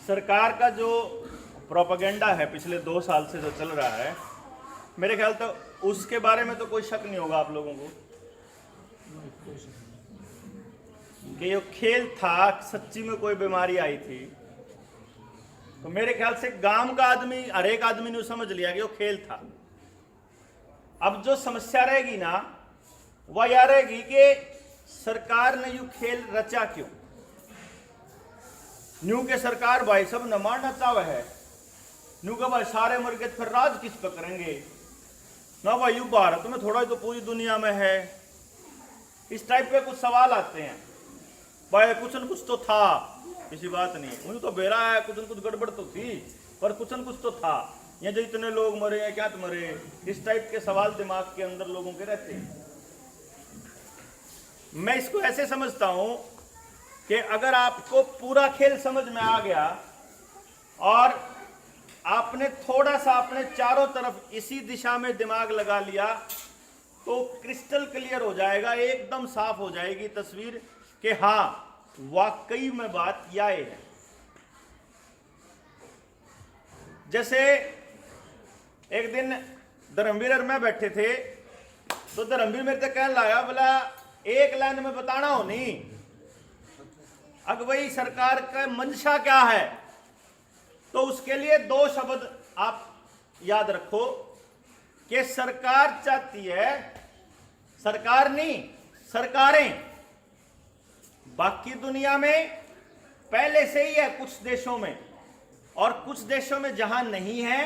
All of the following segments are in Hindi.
सरकार का जो प्रोपेगेंडा है पिछले 2 साल से जो चल रहा है, मेरे ख्याल तो उसके बारे में तो कोई शक नहीं होगा आप लोगों को कि ये खेल था, सच्ची में कोई बीमारी आई थी। तो मेरे ख्याल से गांव का आदमी, हर एक आदमी ने समझ लिया कि वो खेल था। अब जो समस्या रहेगी ना, वह यह रहेगी कि सरकार ने यू खेल रचा क्यों। न्यू के सरकार भाई सब न मारना चावे है, न्यू के भाई सारे मुर्गे फिर राज किस पे करेंगे ना भाई, यू भारत में थोड़ा ही तो पूरी दुनिया में है। इस टाइप के कुछ सवाल आते हैं भाई। कुछ न कुछ तो था, किसी बात नहीं, मुझे तो बेरा है, कुछ न कुछ गड़बड़ तो थी, पर कुछ न कुछ तो था। ये जो इतने लोग मरे हैं, क्या तो मरे, इस टाइप के सवाल दिमाग के अंदर लोगों के रहते हैं। मैं इसको ऐसे समझता हूं कि अगर आपको पूरा खेल समझ में आ गया और आपने थोड़ा सा अपने चारों तरफ इसी दिशा में दिमाग लगा लिया, तो क्रिस्टल क्लियर हो जाएगा, एकदम साफ हो जाएगी तस्वीर कि हाँ वाकई में बात यह है। जैसे एक दिन धर्मवीर और मैं बैठे थे, तो धर्मवीर मेरे से कहने लगा, बोला एक लाइन में बताना हो नहीं अगर भाई सरकार का मंशा क्या है, तो उसके लिए 2 शब्द आप याद रखो कि सरकार चाहती है, सरकार नहीं सरकारें। बाकी दुनिया में पहले से ही है कुछ देशों में, और कुछ देशों में जहां नहीं है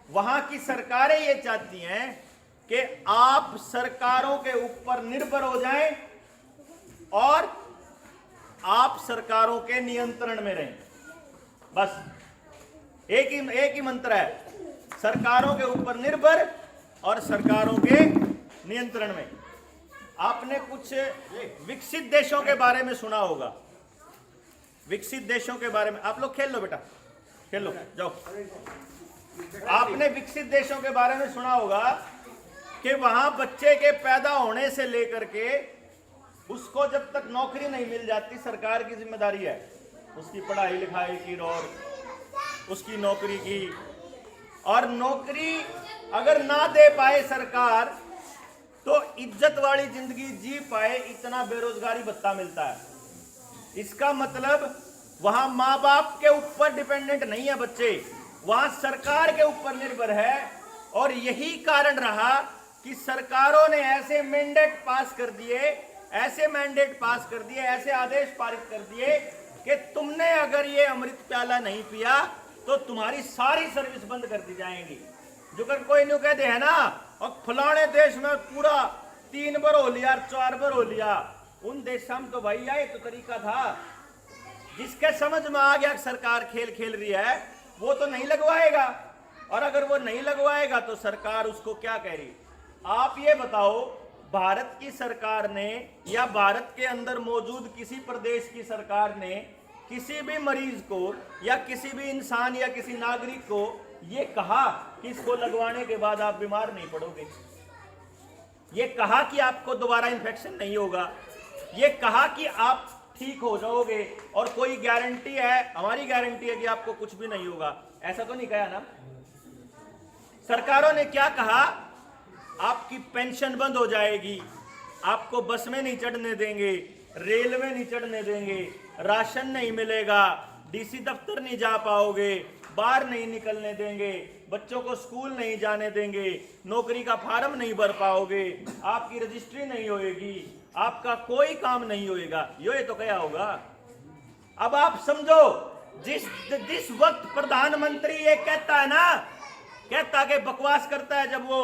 वहां की सरकारें ये चाहती हैं कि आप सरकारों के ऊपर निर्भर हो जाएं और आप सरकारों के नियंत्रण में रहें। बस एक ही मंत्र है, सरकारों के ऊपर निर्भर और सरकारों के नियंत्रण में। आपने कुछ विकसित देशों के बारे में सुना होगा, विकसित देशों के बारे में। आप लोग खेल लो बेटा, खेल लो, जाओ। आपने विकसित देशों के बारे में सुना होगा कि वहां बच्चे के पैदा होने से लेकर के उसको जब तक नौकरी नहीं मिल जाती, सरकार की जिम्मेदारी है उसकी पढ़ाई लिखाई की और उसकी नौकरी की। और नौकरी अगर ना दे पाए सरकार, तो इज्जत वाली जिंदगी जी पाए, इतना बेरोजगारी भत्ता मिलता है। इसका मतलब वहां माँ बाप के ऊपर डिपेंडेंट नहीं है बच्चे, वहां सरकार के ऊपर निर्भर है। और यही कारण रहा कि सरकारों ने ऐसे मैंडेट पास कर दिए, ऐसे मैंडेट पास कर दिए, ऐसे आदेश पारित कर दिए कि तुमने अगर ये अमृत प्याला नहीं पिया तो तुम्हारी सारी सर्विस बंद कर दी जाएगी। जो कर कोई नहीं कहते है ना, और फलाने देश में पूरा 3 बार हो लिया, 4 बार हो लिया, उन देशों में तो भाई यह तो तरीका था। जिसके समझ में आ गया सरकार खेल खेल रही है, वो तो नहीं लगवाएगा, और अगर वो नहीं लगवाएगा तो सरकार उसको क्या कह रही। आप ये बताओ, भारत की सरकार ने या भारत के अंदर मौजूद किसी प्रदेश की सरकार ने किसी भी मरीज को या किसी भी इंसान या किसी नागरिक को ये कहा कि इसको लगवाने के बाद आप बीमार नहीं पड़ोगे, ये कहा कि आपको दोबारा इन्फेक्शन नहीं होगा, ये कहा कि आप ठीक हो जाओगे, और कोई गारंटी है, हमारी गारंटी है कि आपको कुछ भी नहीं होगा, ऐसा तो नहीं कहा ना। सरकारों ने क्या कहा, आपकी पेंशन बंद हो जाएगी, आपको बस में नहीं चढ़ने देंगे, रेल में नहीं चढ़ने देंगे, राशन नहीं मिलेगा, डीसी दफ्तर नहीं जा पाओगे, बाहर नहीं निकलने देंगे, बच्चों को स्कूल नहीं जाने देंगे, नौकरी का फार्म नहीं भर पाओगे, आपकी रजिस्ट्री नहीं होएगी, आपका कोई काम नहीं होएगा, ये तो क्या होगा। अब आप समझो, जिस वक्त प्रधानमंत्री ये कहता है ना, कहता कि बकवास करता है जब वो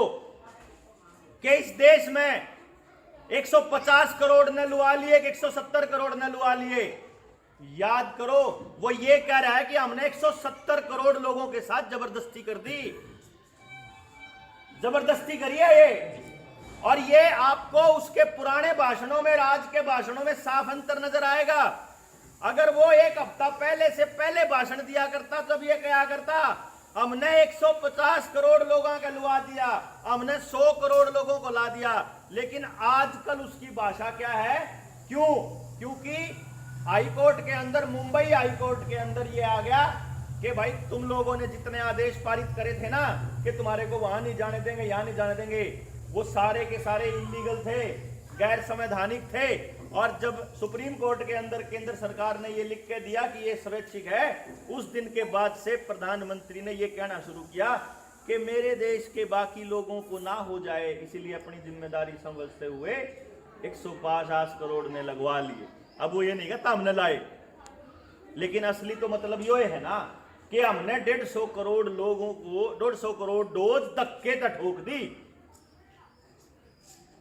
कि इस देश में 150 करोड़ ने लुआ लिए, 170 करोड़ ने लुआ लिए, याद करो वो ये कह रहा है कि हमने 170 करोड़ लोगों के साथ जबरदस्ती कर दी, जबरदस्ती करी है ये। और ये आपको उसके पुराने भाषणों में, राज के भाषणों में साफ अंतर नजर आएगा। अगर वो 1 हफ्ता पहले से पहले भाषण दिया करता, तब ये कहा करता हमने 150 करोड़ लोगों का लुआ दिया, हमने 100 करोड़ लोगों को ला दिया। लेकिन आजकल उसकी भाषा क्या है, क्यों? क्योंकि हाईकोर्ट के अंदर, मुंबई हाईकोर्ट के अंदर ये आ गया कि भाई तुम लोगों ने जितने आदेश पारित करे थे ना कि तुम्हारे को वहां नहीं जाने देंगे, यहां नहीं जाने देंगे, वो सारे के सारे इलीगल थे, गैर संवैधानिक थे। और जब सुप्रीम कोर्ट के अंदर केंद्र सरकार ने ये लिख के दिया कि ये स्वैच्छिक है, उस दिन के बाद से प्रधानमंत्री ने ये कहना शुरू किया कि मेरे देश के बाकी लोगों को ना हो जाए, इसीलिए अपनी जिम्मेदारी समझते हुए 150 करोड़ ने लगवा लिए। अब वो ये नहीं कहता हमने लाए, लेकिन असली तो मतलब ये है ना कि हमने 150 करोड़ लोगों को 150 करोड़ डोज धक्के तक ठोक दी।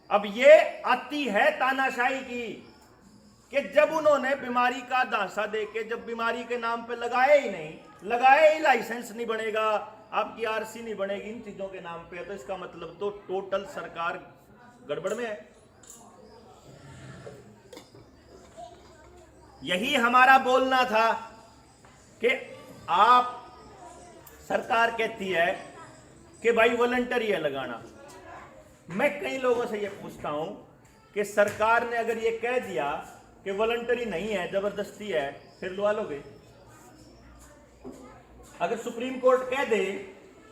अब ये आती है तानाशाही की कि जब उन्होंने बीमारी का दांसा देके, जब बीमारी के नाम पे लगाए ही नहीं, लगाए ही लाइसेंस नहीं बनेगा, आपकी आरसी नहीं बनेगी इन चीजों के नाम पे, तो इसका मतलब तो टोटल सरकार गड़बड़ में है। यही हमारा बोलना था कि आप, सरकार कहती है कि भाई वॉलंटरी है लगाना। मैं कई लोगों से ये पूछता हूं कि सरकार ने अगर ये कह दिया कि वॉलंटरी नहीं है, जबरदस्ती है, फिर लगा लोगे? अगर सुप्रीम कोर्ट कह दे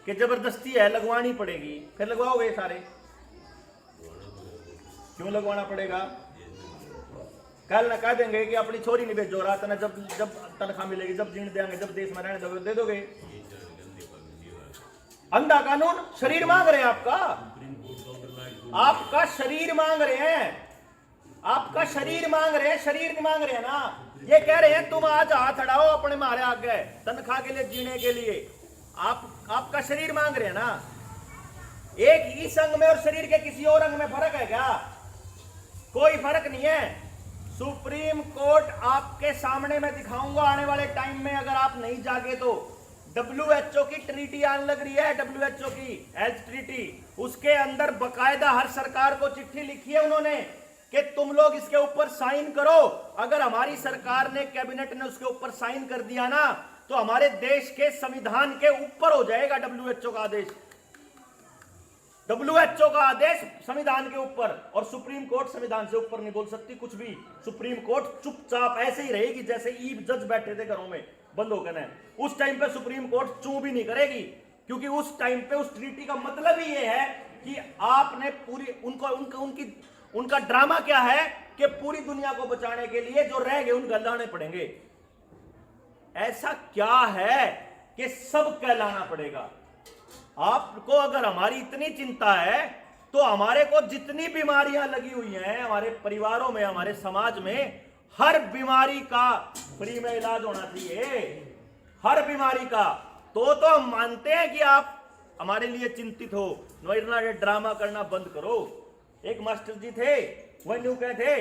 कि जबरदस्ती है, लगवानी पड़ेगी, फिर लगवाओगे सारे? क्यों लगवाना पड़ेगा? कल ना कह देंगे कि अपनी छोरी नहीं भेजो रात ना, जब जब तनख्वाह मिलेगी, जब जीण देंगे, जब देश में रहने दोगे दे दोगे। अंधा कानून शरीर मांग रहे हैं आपका शरीर मांग रहे हैं, आपका शरीर मांग रहे हैं, शरीर नहीं मांग रहे हैं ना। ये कह रहे हैं तुम आज हाथ अड़ाओ अपने मारे आगे तनख्वाह के लिए, जीने के लिए। आपका शरीर मांग रहे हैं ना। एक ही संग में और शरीर के किसी और अंग में फर्क है क्या? कोई फर्क नहीं है। सुप्रीम कोर्ट आपके सामने मैं दिखाऊंगा आने वाले टाइम में, अगर आप नहीं जागे तो। WHO की ट्रीटी आने लग रही है, WHO की हेल्थ ट्रीटी, उसके अंदर बकायदा हर सरकार को चिट्ठी लिखी है उन्होंने कि तुम लोग इसके ऊपर साइन करो। अगर हमारी सरकार ने, कैबिनेट ने उसके ऊपर साइन कर दिया ना, तो हमारे देश के संविधान के ऊपर हो जाएगा WHO का आदेश। WHO का आदेश संविधान के ऊपर, और सुप्रीम कोर्ट संविधान से ऊपर नहीं बोल सकती कुछ भी। सुप्रीम कोर्ट चुपचाप ऐसे ही रहेगी जैसे ईब जज बैठे थे घरों में बंद होकर। उस टाइम पे सुप्रीम कोर्ट चू भी नहीं करेगी, क्योंकि उस टाइम पे उस ट्रीटी का मतलब ही ये है कि आपने पूरी उनका ड्रामा क्या है कि पूरी दुनिया को बचाने के लिए जो रह गए उन गलाने पड़ेंगे। ऐसा क्या है कि सब कहलाना पड़ेगा? आपको अगर हमारी इतनी चिंता है तो हमारे को जितनी बीमारियां लगी हुई हैं हमारे परिवारों में, हमारे समाज में, हर बीमारी का फ्री में इलाज होना चाहिए, हर बीमारी का। तो हम मानते हैं कि आप हमारे लिए चिंतित हो। वरना ये ड्रामा करना बंद करो। एक मास्टर जी थे, वह न्यू कहे थे,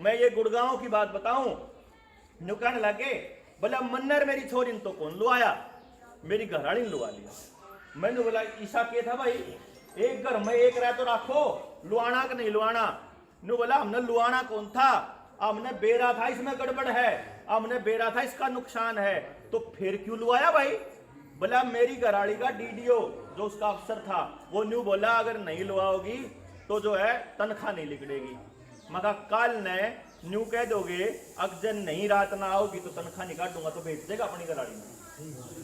मैं ये गुड़गांव की बात बताऊं, न्यू कहने लगे, बोला मन्नर मेरी छोरी तो कौन लुआया, मेरी घरवाली ने लुआ लिया। मैंने बोला ईसा के था भाई, एक घर में एक रह तो रखो, लुआना कि नहीं लुआना? नु बोला हमने लुआना कौन था, हमने बेरा था इसमें गड़बड़ है, हमने बेरा था इसका नुकसान है, तो फिर क्यों लुआया भाई? बोला मेरी घरवाली का DDO जो उसका अफसर था वो न्यू बोला अगर नहीं लुआओगी तो जो है तनख्वाह नहीं लिखड़ेगी। मगर कल ने न्यू कह दोगे अगर नहीं रात ना आओगी तो तनख्वाह नहीं काटूंगा, तो भेज देगा अपनी घरवाली में।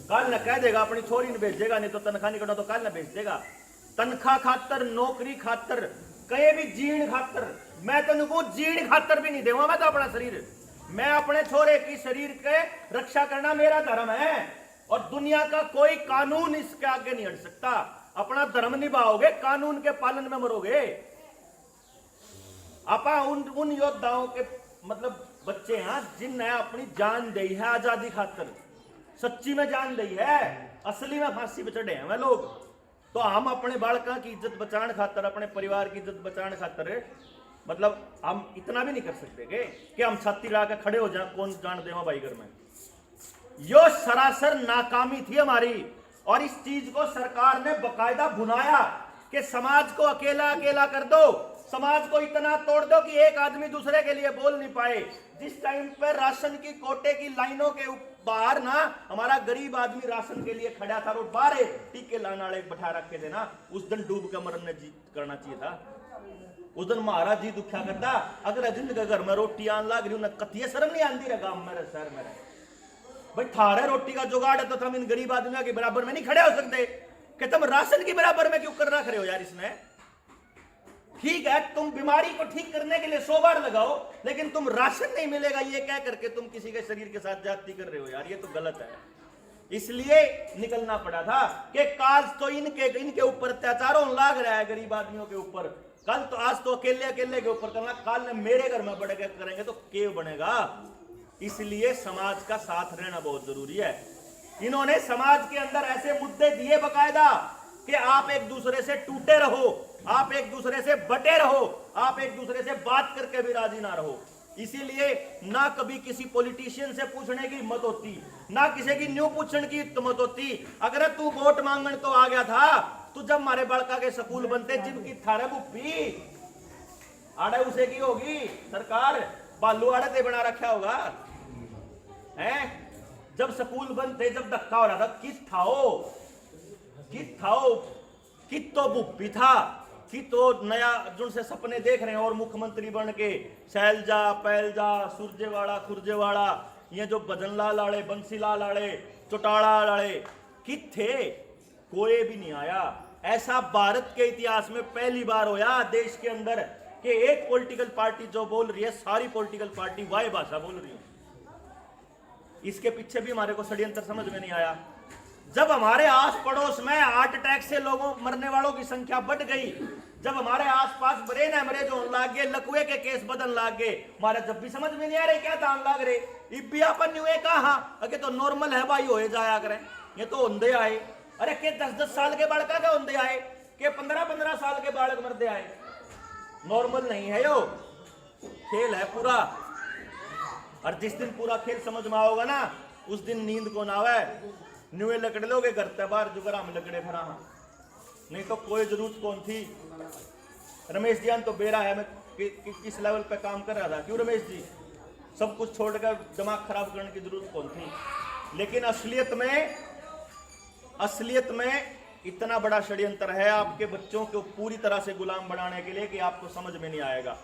कल न कह देगा अपनी छोरी ने भेजेगा, नहीं तो तनख्वाह नहीं काटो तो कल न भेज देगा। तनख्वाह खातर, नौकरी खातर, कहीं भी जीण खातर, मैं तुमको जीण खातर भी नहीं देवा। मैं तो अपना शरीर, मैं अपने छोरे की शरीर के रक्षा करना मेरा धर्म है, और दुनिया का कोई कानून इसके आगे नहीं हट सकता। अपना धर्म निभाओगे, कानून के पालन में मरोगे। आपा उन योद्धाओं के मतलब बच्चे हैं जिनने अपनी जान दी है आजादी खातर, सच्ची में जान दी है, असली में फांसी पे चढ़े हैं वे लोग। तो हम अपने बालका की इज्जत बचाने खातर, अपने परिवार की इज्जत बचाने खातर मतलब हम इतना भी नहीं कर सकते कि हम छाती ला के खड़े हो जाए, कौन जान देवा भाई घर में। यो सरासर नाकामी थी हमारी, और इस चीज को सरकार ने बकायदा भुनाया कि समाज को अकेला अकेला कर दो, समाज को इतना तोड़ दो कि एक आदमी दूसरे के लिए बोल नहीं पाए। जिस टाइम पर राशन की कोटे की लाइनों के बाहर ना हमारा गरीब आदमी राशन के लिए खड़ा था, और बारे टीके लाने वाले बैठा रखे थे ना, उस दिन डूब के मरने जी करना चाहिए था। उस दिन महाराज जी दुखा करता, अगर जिंदगी घर में रोटी आन लग रही उन्हें कतिये शर्म नहीं आती रहा गांव मेरे शहर में। भाई थारे रोटी का जुगाड़ है तो तुम इन गरीब आदमियों के बराबर में नहीं खड़े हो सकते कि तुम राशन के बराबर में क्यों कर रख रहे हो यार इसमें। ठीक है तुम बीमारी को ठीक करने के लिए 100 बार लगाओ, लेकिन तुम राशन नहीं मिलेगा ये कह करके तुम किसी के शरीर के साथ जाति कर रहे हो यार, ये तो गलत है। इसलिए निकलना पड़ा था कि काज तो इनके ऊपर अत्याचार होने लग रहा है गरीब आदमियों के ऊपर, कल तो आज तो अकेले के ऊपर करना, कल मेरे घर में बढ़ के करेंगे तो के बनेगा। इसलिए समाज का साथ रहना बहुत जरूरी है। इन्होंने समाज के अंदर ऐसे मुद्दे दिए बकायदा कि आप एक दूसरे से टूटे रहो, आप एक दूसरे से बटे रहो, आप एक दूसरे से बात करके भी राजी ना रहो। इसीलिए ना कभी किसी पॉलिटिशियन से पूछने की हिम्मत होती, ना किसी की न्यू पूछने की हिम्मत होती। अगर तू वोट मांगने तो आ गया था, तू जब हमारे बड़का के स्कूल बनते जिनकी थारे बुप्पी आड़े उसे की होगी सरकार, बालू आड़े ते बना रखा होगा है। जब स्कूल बनते, जब धक्का हो रहा था, कित तो बुप्पी था, कि तो नया जिनसे सपने देख रहे हैं और मुख्यमंत्री बन के शैलजा पैलजा सुरजेवाड़ा खुरजेवाड़ा, ये जो भजनलाल आड़े बंसीलाल आड़े चौटाला आड़े कित थे, कोई भी नहीं आया। ऐसा भारत के इतिहास में पहली बार होया देश के अंदर कि एक पॉलिटिकल पार्टी जो बोल रही है, सारी पॉलिटिकल पार्टी वाय भाषा बोल रही है। इसके पीछे भी हमारे को षड्यंत्र समझ में नहीं आया। जब हमारे आस पड़ोस में हार्ट अटैक से लोगों मरने वालों की संख्या बढ़ गई, जब हमारे आसपास ब्रेन हेमरेज होने लग गए, लकवे के केस बदन लग गए, हमारे जब भी समझ में नहीं आ रहे क्या दान लग रहे, इबियापन न्यू कहा अगे तो नॉर्मल है भाई होए जाया करें, ये तो होंदे आए। अरे के 10-10 साल के बालका के होंदे आए, के 15-15 साल के बालक मरते आए, नॉर्मल नहीं है यो, खेल है पूरा। और जिस दिन पूरा खेल समझ में आओगा ना, उस दिन नींद को ना आवे, न्यूए लकड़े लोगे घर ते बाहर जुगरा में लकड़े फरा, नहीं तो कोई जरूरत कौन थी। रमेश जी तो बेरा है, मैं किस लेवल पे काम कर रहा था, क्यों रमेश जी, सब कुछ छोड़कर दिमाग खराब करने की जरूरत कौन थी। लेकिन असलियत में इतना बड़ा षड्यंत्र है आपके बच्चों को पूरी तरह से गुलाम बनाने के लिए कि आपको समझ में नहीं आएगा।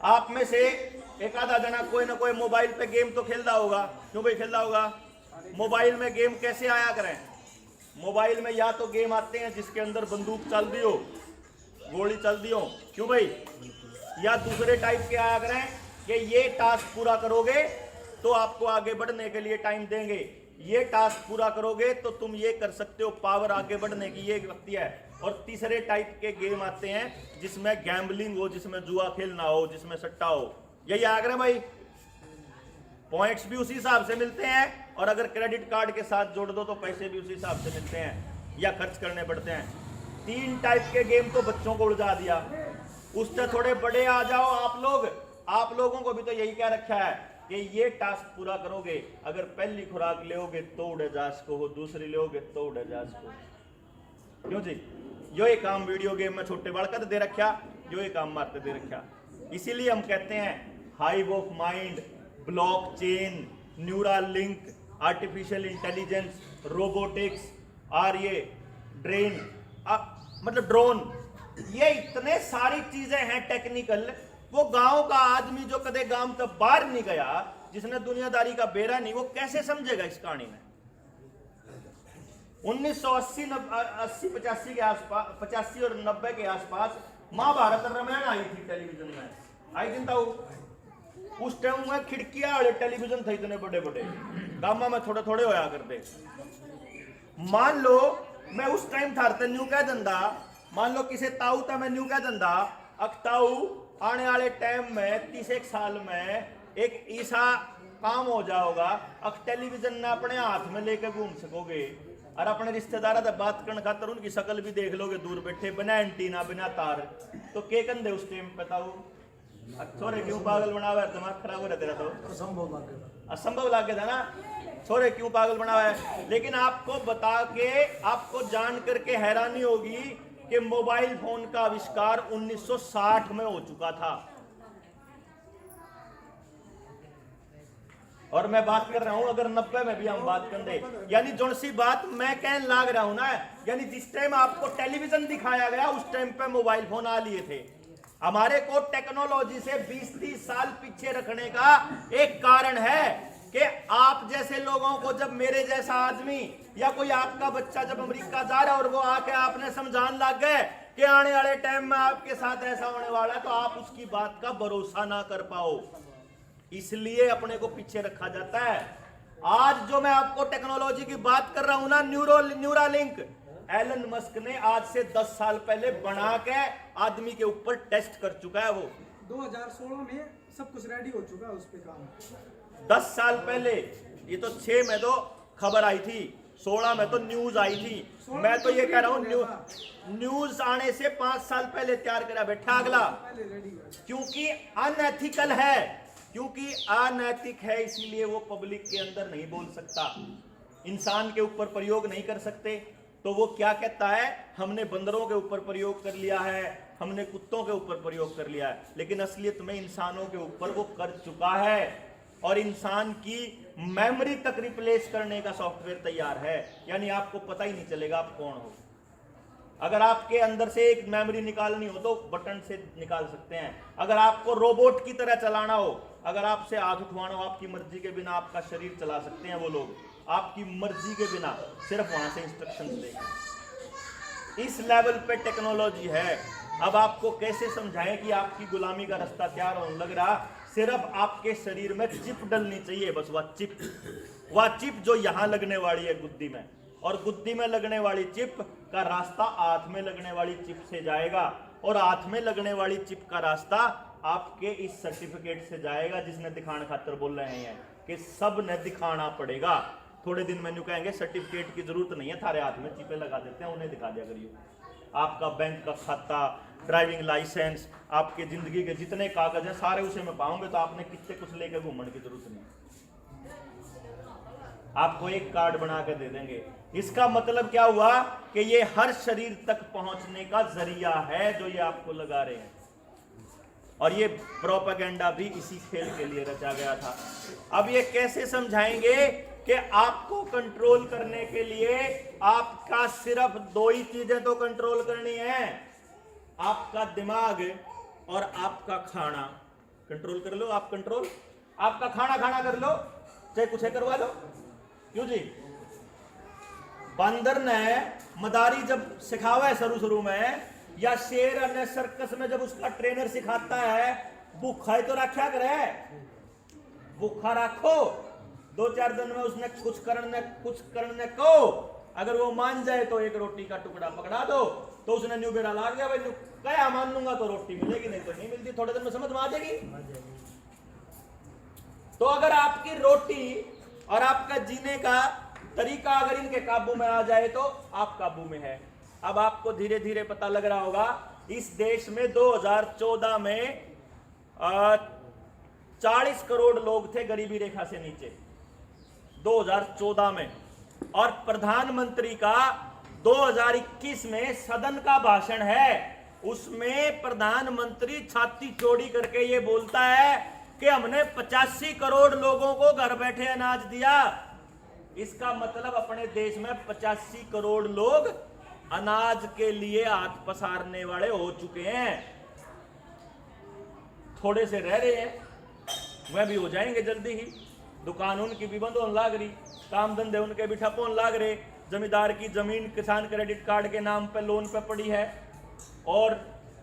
आप में से एक आधा जना कोई ना कोई मोबाइल पे गेम तो खेलता होगा, क्यों भाई खेलता होगा। मोबाइल में गेम कैसे आया करें, मोबाइल में या तो गेम आते हैं जिसके अंदर बंदूक चल दी हो, गोली चल दी हो, क्यों भाई, या दूसरे टाइप के आया करें कि ये टास्क पूरा करोगे तो आपको आगे बढ़ने के लिए टाइम देंगे, ये टास्क पूरा करोगे तो तुम ये कर सकते हो, पावर आगे बढ़ने की ये लगती है। और तीसरे टाइप के गेम आते हैं जिसमें गैम्बलिंग हो, जिसमें जुआ खेलना हो, जिसमें सट्टा हो, यही आया करें भाई। पॉइंट्स भी उसी हिसाब से मिलते हैं, और अगर क्रेडिट कार्ड के साथ जोड़ दो तो पैसे भी उसी हिसाब से मिलते हैं या खर्च करने पड़ते हैं। 3 टाइप के गेम तो बच्चों को उलझा दिया। उससे थोड़े बड़े आ जाओ आप लोगों को भी तो यही कह रखा है कि ये टास्क पूरा करोगे, अगर पहली खुराक लोगे तो उड़ाजास को हो, दूसरी लोगे तो उड़ाजास को, क्यों जी, यो ये काम वीडियो गेम में छोटे बालका दे रखा, यो ये काम मारते दे रखा। इसीलिए हम कहते हैं hive of mind, blockchain, neural link, artificial intelligence, robotics और ये ड्रोन, ये इतने सारी चीजें हैं टेक्निकल। वो गांव का आदमी जो कदे गांव तक बाहर नहीं गया, जिसने दुनियादारी का बेरा नहीं, वो कैसे समझेगा इस कहानी में। 1980-85 के आसपास, 85 और 90 के आसपास महाभारत रामायण आई थी टेलीविजन में, आई थी। उस टाइम में खिड़कियां वाले टेलीविजन थे इतने बड़े बड़े, गामा में थोड़े थोड़े होया करते। मान लो मैं उस टाइम था न्यू कह दंदा, मान लो किसे ताऊ था मैं न्यू कह दंदा, अकताऊ आने वाले टाइम में 30 साल में एक ऐसा काम हो जाओगा, अब टेलीविजन ने अपने हाथ में लेकर घूम सकोगे और अपने रिश्तेदार से बात करने खातर उनकी शक्ल भी देख लोगे दूर बैठे, बिना एंटीना बिना तार। तो के कंधे उस टाइम बताओ, छोरे क्यों पागल बना हुआ है, दिमाग खराब हो रहा तेरा, तो असंभव लागे था ना, छोरे क्यों पागल बना हुआ है। लेकिन आपको बता के, आपको जान करके हैरानी होगी कि मोबाइल फोन का आविष्कार 1960 में हो चुका था, और मैं बात कर रहा हूं अगर 90 में भी हम बात कर दे, यानी जो सी बात मैं कहने लाग रहा हूं ना, यानी जिस टाइम आपको टेलीविजन दिखाया गया उस टाइम पे मोबाइल फोन आ लिए थे। हमारे को टेक्नोलॉजी से 20-30 साल पीछे रखने का एक कारण है कि आप जैसे लोगों को, जब मेरे जैसा आदमी या कोई आपका बच्चा जब अमेरिका जा रहा है और वो आके आपने समझाने लग गए कि आने वाले टाइम में आपके साथ ऐसा होने वाला है, तो आप उसकी बात का भरोसा ना कर पाओ, इसलिए अपने को पीछे रखा जाता है। आज जो मैं आपको टेक्नोलॉजी की बात कर रहा हूं ना, न्यूरालिंक, एलन मस्क ने आज से 10 साल पहले बना के आदमी के ऊपर टेस्ट कर चुका है। वो 2016 में सब कुछ रेडी हो चुका है उस पे काम। 10 साल पहले, ये तो 6 में तो खबर आई थी, 16 में तो न्यूज आई थी। मैं तो ये कह रहा हूं न्यूज आने से 5 साल पहले तैयार करा बैठा अगला, क्योंकि अनएथिकल है, क्योंकि अनैतिक है, इसीलिए वो पब्लिक के अंदर नहीं बोल सकता, इंसान के ऊपर प्रयोग नहीं कर सकते। तो वो क्या कहता है, हमने बंदरों के ऊपर प्रयोग कर लिया है, हमने कुत्तों के ऊपर प्रयोग कर लिया है, लेकिन असलियत में इंसानों के ऊपर वो कर चुका है और इंसान की मेमोरी तक रिप्लेस करने का सॉफ्टवेयर तैयार है। यानी आपको पता ही नहीं चलेगा आप कौन हो। अगर आपके अंदर से एक मेमोरी निकालनी हो तो बटन से निकाल सकते हैं। अगर आपको रोबोट की तरह चलाना हो, अगर आपसे हाथ उठवाना हो, आपकी मर्जी के बिना आपका शरीर चला सकते हैं वो लोग, आपकी मर्जी के बिना, सिर्फ वहां से इंस्ट्रक्शंस देंगे। इस लेवल पे टेक्नोलॉजी है। अब आपको कैसे समझाएं कि आपकी गुलामी का रास्ता तैयार होने लग रहा, सिर्फ आपके शरीर में चिप डलनी चाहिए, बस वह चिप जो यहां लगने वाली है गुद्दी में, और गुद्दी में लगने वाली चिप का रास्ता हाथ में लगने वाली चिप से जाएगा, और हाथ में लगने वाली चिप का रास्ता आपके इस सर्टिफिकेट से जाएगा, जिसने दिखाने खातर बोल रहे हैं कि सब ने दिखाना पड़ेगा। थोड़े दिन में न्यू कहेंगे सर्टिफिकेट की जरूरत नहीं है, थारे हाथ में चिपे लगा देते हैं, उन्हें दिखा दिया करिए। आपका बैंक का खाता, ड्राइविंग लाइसेंस, आपके जिंदगी के जितने कागज हैं सारे उसे में पाऊंगे, तो आपने कितने कुछ लेके घूमने की जरूरत नहीं, आपको एक कार्ड बना के दे देंगे। इसका मतलब क्या हुआ कि ये हर शरीर तक पहुंचने का जरिया है जो ये आपको लगा रहे हैं, और ये प्रोपेगेंडा भी इसी खेल के लिए रचा गया था। अब ये कैसे समझाएंगे कि आपको कंट्रोल करने के लिए आपका सिर्फ 2 ही चीजें तो कंट्रोल करनी है, आपका दिमाग और आपका खाना कंट्रोल कर लो। आप कंट्रोल, आपका खाना कर लो, चाहे कुछ करवा लो। क्यों जी? बंदर ने मदारी जब सिखावा है शुरू में, या शेर ने सर्कस में जब उसका ट्रेनर सिखाता है, भूखा ही तो रखा करे, भूखा रखो, 2-4 दिन में उसने कुछ करने को अगर वो मान जाए तो एक रोटी का टुकड़ा पकड़ा दो, तो उसने न्यू बेड़ा लाग गया, भाई क्या मान लूंगा तो रोटी मिलेगी, नहीं तो नहीं मिलती, थोड़े दिन में समझ में आ जाएगी। तो अगर आपकी रोटी और आपका जीने का तरीका अगर इनके काबू में आ जाए तो आप काबू में है। अब आपको धीरे धीरे पता लग रहा होगा, इस देश में 2014 में 40 करोड़ लोग थे गरीबी रेखा से नीचे 2014 में, और प्रधानमंत्री का 2021 में सदन का भाषण है, उसमें प्रधानमंत्री छाती चौड़ी करके ये बोलता है कि हमने 85 करोड़ लोगों को घर बैठे अनाज दिया। इसका मतलब अपने देश में 85 करोड़ लोग अनाज के लिए हाथ पसारने वाले हो चुके हैं। थोड़े से रह रहे हैं, वह भी हो जाएंगे जल्दी ही। दुकान उनकी भी बंद होने लाग रही, काम धंधे उनके भी ठप होने लाग रहे, जमींदार की जमीन किसान क्रेडिट कार्ड के नाम पे लोन पे पड़ी है, और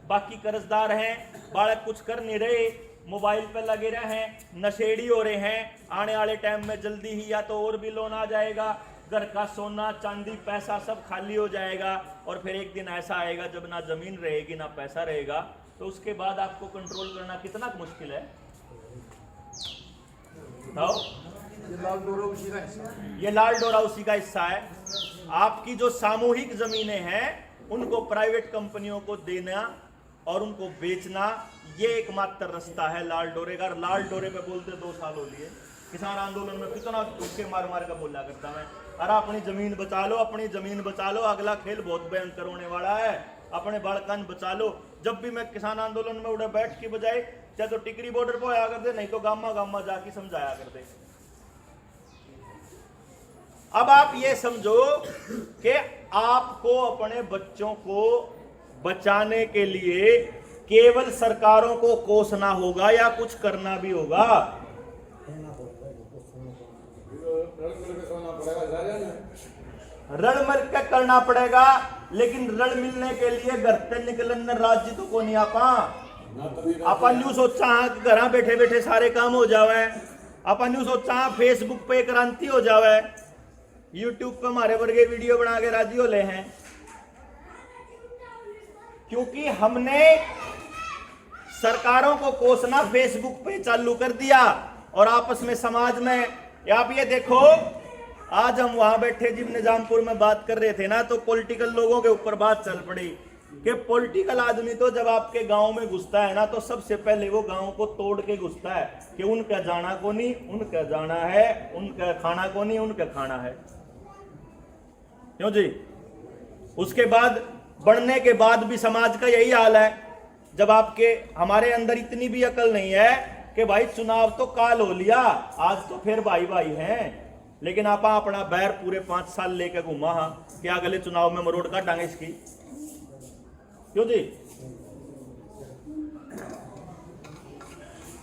बाकी कर्जदार हैं, बालक कुछ कर नहीं रहे, मोबाइल पे लगे रहे हैं, नशेड़ी हो रहे हैं। आने वाले टाइम में जल्दी ही या तो और भी लोन आ जाएगा, घर का सोना चांदी पैसा सब खाली हो जाएगा, और फिर एक दिन ऐसा आएगा जब ना जमीन रहेगी ना पैसा रहेगा, तो उसके बाद आपको कंट्रोल करना कितना मुश्किल है। ये लाल डोरा उसी का हिस्सा है। आपकी जो सामूहिक जमीनें हैं उनको प्राइवेट कंपनियों को देना और उनको बेचना, ये एकमात्र रास्ता है लाल डोरे का। लाल डोरे पे बोलते 2 साल हो लिए, किसान आंदोलन में कितना उसके मार का बोला करता मैं, अरे अपनी जमीन बचा लो, अपनी जमीन बचा लो, अगला खेल बहुत भयंकर होने वाला है, अपने बालकान बचा लो। जब भी मैं किसान आंदोलन में उड़े बैठ की बजाय चाहे तो टिकरी बॉर्डर पर आया करते, नहीं तो गामा जाके समझाया करते। अब आप ये समझो कि आपको अपने बच्चों को बचाने के लिए केवल सरकारों को कोसना होगा या कुछ करना भी होगा। रल मिल के करना पड़ेगा, लेकिन रल मिलने के लिए घर से निकलने राज्य तो को नहीं अपन न्यू सोचा कि घर बैठे बैठे सारे काम हो जावे। अपन न्यू सोचा फेसबुक पे क्रांति हो जावे, यूट्यूब पे हमारे वर्गे वीडियो बना के राजी हो ले हैं, क्योंकि हमने सरकारों को कोसना फेसबुक पे चालू कर दिया और आपस में समाज में। आप ये देखो, आज हम वहां बैठे जिब निजामपुर में बात कर रहे थे ना, तो पॉलिटिकल लोगों के ऊपर बात चल पड़ी कि पॉलिटिकल आदमी तो जब आपके गांव में घुसता है ना, तो सबसे पहले वो गांव को तोड़ के घुसता है कि उनका जाना को नहीं, उनका जाना है, उनका खाना को नहीं, उनका खाना है। क्यों जी? उसके बाद बढ़ने के बाद भी समाज का यही हाल है। जब आपके हमारे अंदर इतनी भी अकल नहीं है कि भाई चुनाव तो काल हो लिया, आज तो फिर भाई भाई हैं, लेकिन आप अपना बैर पूरे 5 साल लेकर घूमा कि अगले चुनाव में मरोड़ काटांगे इसकी। क्यों जी?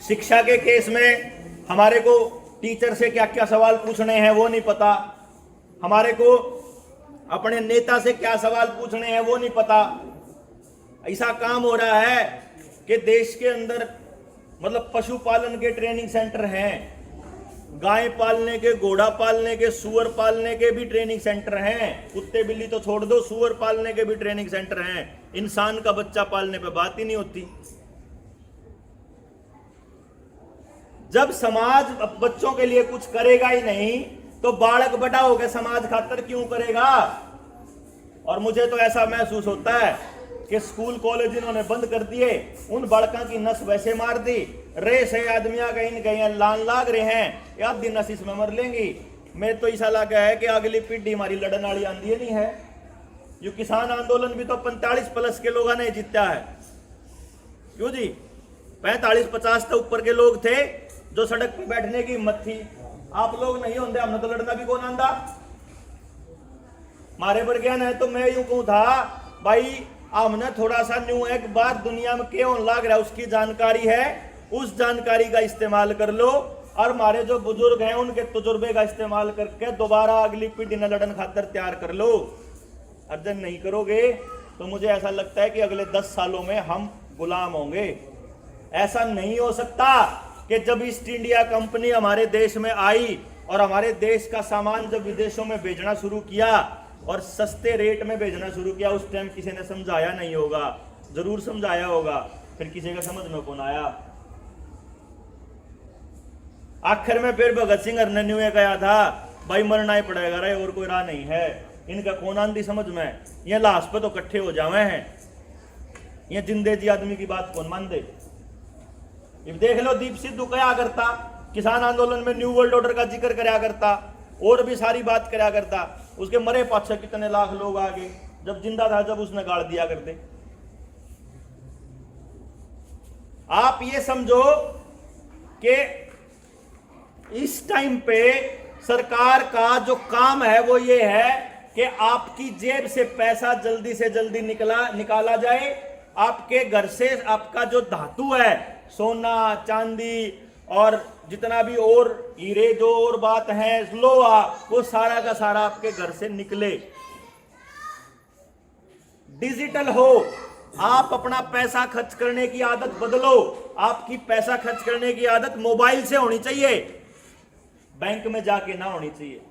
शिक्षा के केस में हमारे को टीचर से क्या क्या सवाल पूछने हैं वो नहीं पता, हमारे को अपने नेता से क्या सवाल पूछने हैं वो नहीं पता। ऐसा काम हो रहा है कि देश के अंदर मतलब पशुपालन के ट्रेनिंग सेंटर हैं, गाय पालने के, घोड़ा पालने के, सुअर पालने के भी ट्रेनिंग सेंटर हैं। कुत्ते बिल्ली तो छोड़ दो, सुअर पालने के भी ट्रेनिंग सेंटर हैं। इंसान का बच्चा पालने पे बात ही नहीं होती। जब समाज बच्चों के लिए कुछ करेगा ही नहीं, तो बालक बड़ा होकर समाज खातर क्यों करेगा? और मुझे तो ऐसा महसूस होता है कि स्कूल कॉलेज इन्होंने बंद कर दिए, उन बालकों की नस वैसे मार दी, रे से आदमिया कहीं कहीं लान लाग रहे हैं, याद दिन नस इसमें मर लेंगी। मैं तो ऐसा लगा है कि अगली पीढ़ी हमारी लड़न वाली आंधी नहीं है। ये किसान आंदोलन भी तो 45+ के लोगों ने जीता है। क्यों जी? 45-50 तो ऊपर के लोग थे जो सड़क पर बैठने की हिम्मत थी। आप लोग नहीं होंगे, हमने तो लड़ना भी कौन आंदा। मारे वर्ज्ञान है तो मैं यूं कहूं था भाई, हमने थोड़ा सा न्यू एक बात दुनिया में क्या होने लग रहा है उसकी जानकारी है, उस जानकारी का इस्तेमाल कर लो, और हमारे जो बुजुर्ग हैं उनके तजुर्बे का इस्तेमाल करके दोबारा अगली पीढ़ी न लड़न खातर तैयार कर लो। अर्जन नहीं करोगे तो मुझे ऐसा लगता है कि अगले 10 सालों में हम गुलाम होंगे। ऐसा नहीं हो सकता कि जब ईस्ट इंडिया कंपनी हमारे देश में आई और हमारे देश का सामान जब विदेशों में भेजना शुरू किया और सस्ते रेट में भेजना शुरू किया, उस टाइम किसी ने समझाया नहीं होगा, जरूर समझाया होगा, फिर किसी का समझ में कौन आया। आखिर में फिर भगत सिंह हरनन्यू ने कहा था भाई मरना ही पड़ेगा रे, और कोई राह नहीं है। इनका कौन आंधी समझ में, ये लाश पे तो इकट्ठे हो जावे हैं, ये जिंदे जी आदमी की बात कौन मान दे। अब देख लो दीप सिद्धू क्या करता, किसान आंदोलन में न्यू वर्ल्ड ऑर्डर का जिक्र कराया करता, और भी सारी बात कराया करता। उसके मरे पाछे कितने लाख लोग आ गए, जब जिंदा था जब उसने गाड़ दिया करते। आप ये समझो कि इस टाइम पे सरकार का जो काम है वो ये है कि आपकी जेब से पैसा जल्दी से जल्दी निकाला जाए, आपके घर से आपका जो धातु है, सोना चांदी और जितना भी और हीरे जो और बात है, लोहा, वो सारा का सारा आपके घर से निकले, डिजिटल हो। आप अपना पैसा खर्च करने की आदत बदलो। आपकी पैसा खर्च करने की आदत मोबाइल से होनी चाहिए, बैंक में जाके ना होनी चाहिए।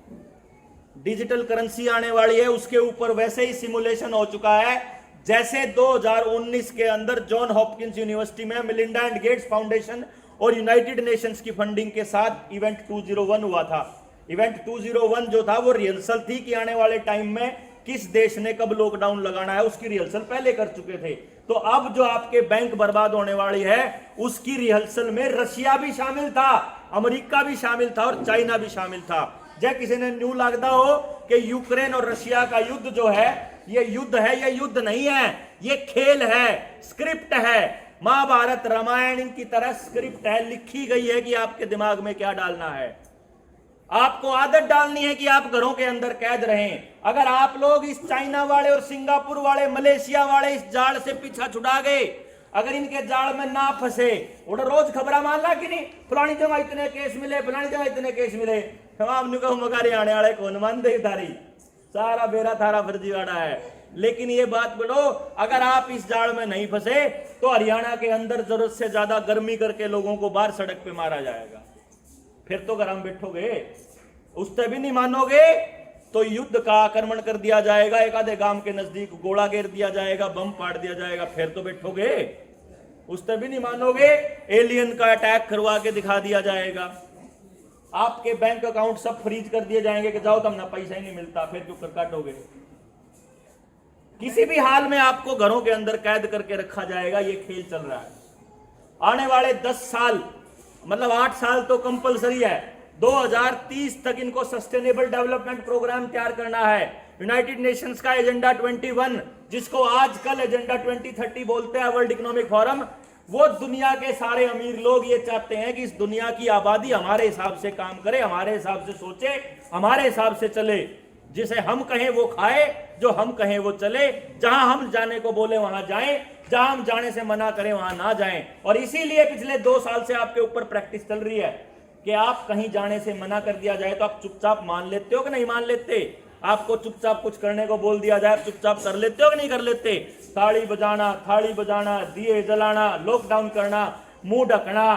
डिजिटल करेंसी आने वाली है, उसके ऊपर वैसे ही सिमुलेशन हो चुका है जैसे 2019 के अंदर जॉन हॉपकिंस यूनिवर्सिटी में मिलिंडा एंड गेट्स फाउंडेशन और यूनाइटेड नेशंस की फंडिंग के साथ इवेंट 201 हुआ था। इवेंट 201 जो था वो रिहर्सल थी कि आने वाले टाइम में किस देश ने कब लॉकडाउन लगाना है, उसकी रिहर्सल पहले कर चुके थे। तो अब जो आपके बैंक बर्बाद होने वाली है उसकी रिहर्सल में रशिया भी शामिल था, अमेरिका भी शामिल था और चाइना भी शामिल था। जय किसी ने न्यू लगता हो कि यूक्रेन और रशिया का युद्ध जो है ये युद्ध है, ये युद्ध नहीं है, ये खेल है, स्क्रिप्ट है, महाभारत रामायण की तरह स्क्रिप्ट है, लिखी गई है कि आपके दिमाग में क्या डालना है। आपको आदत डालनी है कि आप घरों के अंदर कैद रहें। अगर आप लोग इस चाइना वाले और सिंगापुर वाले, मलेशिया वाले इस जाल से पीछा छुड़ा गए, अगर इनके जाल में ना फंसे, और रोज खबर मान ला कि नहीं, फलानी जगह इतने केस मिले, फलानी जगह इतने केस मिले, आपने कहो मगर हरियाणा वाले कौन मान दे तारी, सारा बेरा थारा फर्जीवाड़ा है। लेकिन ये बात बोलो, अगर आप इस जाड़ में नहीं फंसे तो हरियाणा के अंदर जरूरत से ज्यादा गर्मी करके लोगों को बाहर सड़क पे मारा जाएगा। फिर तो घर हम बैठोगे, उससे भी नहीं मानोगे तो युद्ध का आक्रमण कर दिया जाएगा, एक आधे गांव के नजदीक गोला घेर दिया जाएगा, बम फाड़ दिया जाएगा, फिर तो बैठोगे। उससे भी नहीं मानोगे, एलियन का अटैक करवा के दिखा दिया जाएगा, आपके बैंक अकाउंट सब फ्रीज कर दिए जाएंगे कि जाओ तुम ना, पैसा ही नहीं मिलता, फिर क्यों कर काटोगे। किसी भी हाल में आपको घरों के अंदर कैद करके रखा जाएगा। ये खेल चल रहा है। आने वाले 10 साल मतलब 8 साल तो कंपलसरी है, 2030 तक इनको सस्टेनेबल डेवलपमेंट प्रोग्राम तैयार करना है। यूनाइटेड नेशंस का एजेंडा 21, जिसको आजकल एजेंडा 2030 बोलते हैं, वर्ल्ड इकोनॉमिक फोरम, वो दुनिया के सारे अमीर लोग ये चाहते हैं कि इस दुनिया की आबादी हमारे हिसाब से काम करे, हमारे हिसाब से सोचे, हमारे हिसाब से चले, जिसे हम कहें वो खाए, जो हम कहें वो चले, जहां हम जाने को बोले वहां जाएं, जहां हम जाने से मना करें वहां ना जाएं। और इसीलिए पिछले 2 साल से आपके ऊपर प्रैक्टिस चल रही है कि आप कहीं जाने से मना कर दिया जाए तो आप चुपचाप मान लेते हो कि नहीं मान लेते। आपको चुपचाप कुछ करने को बोल दिया जाए, चुपचाप कर लेते हो कि नहीं कर लेते। ताड़ी बजाना, थाली बजाना, दिए जलाना, लॉकडाउन करना, मुंह ढकना,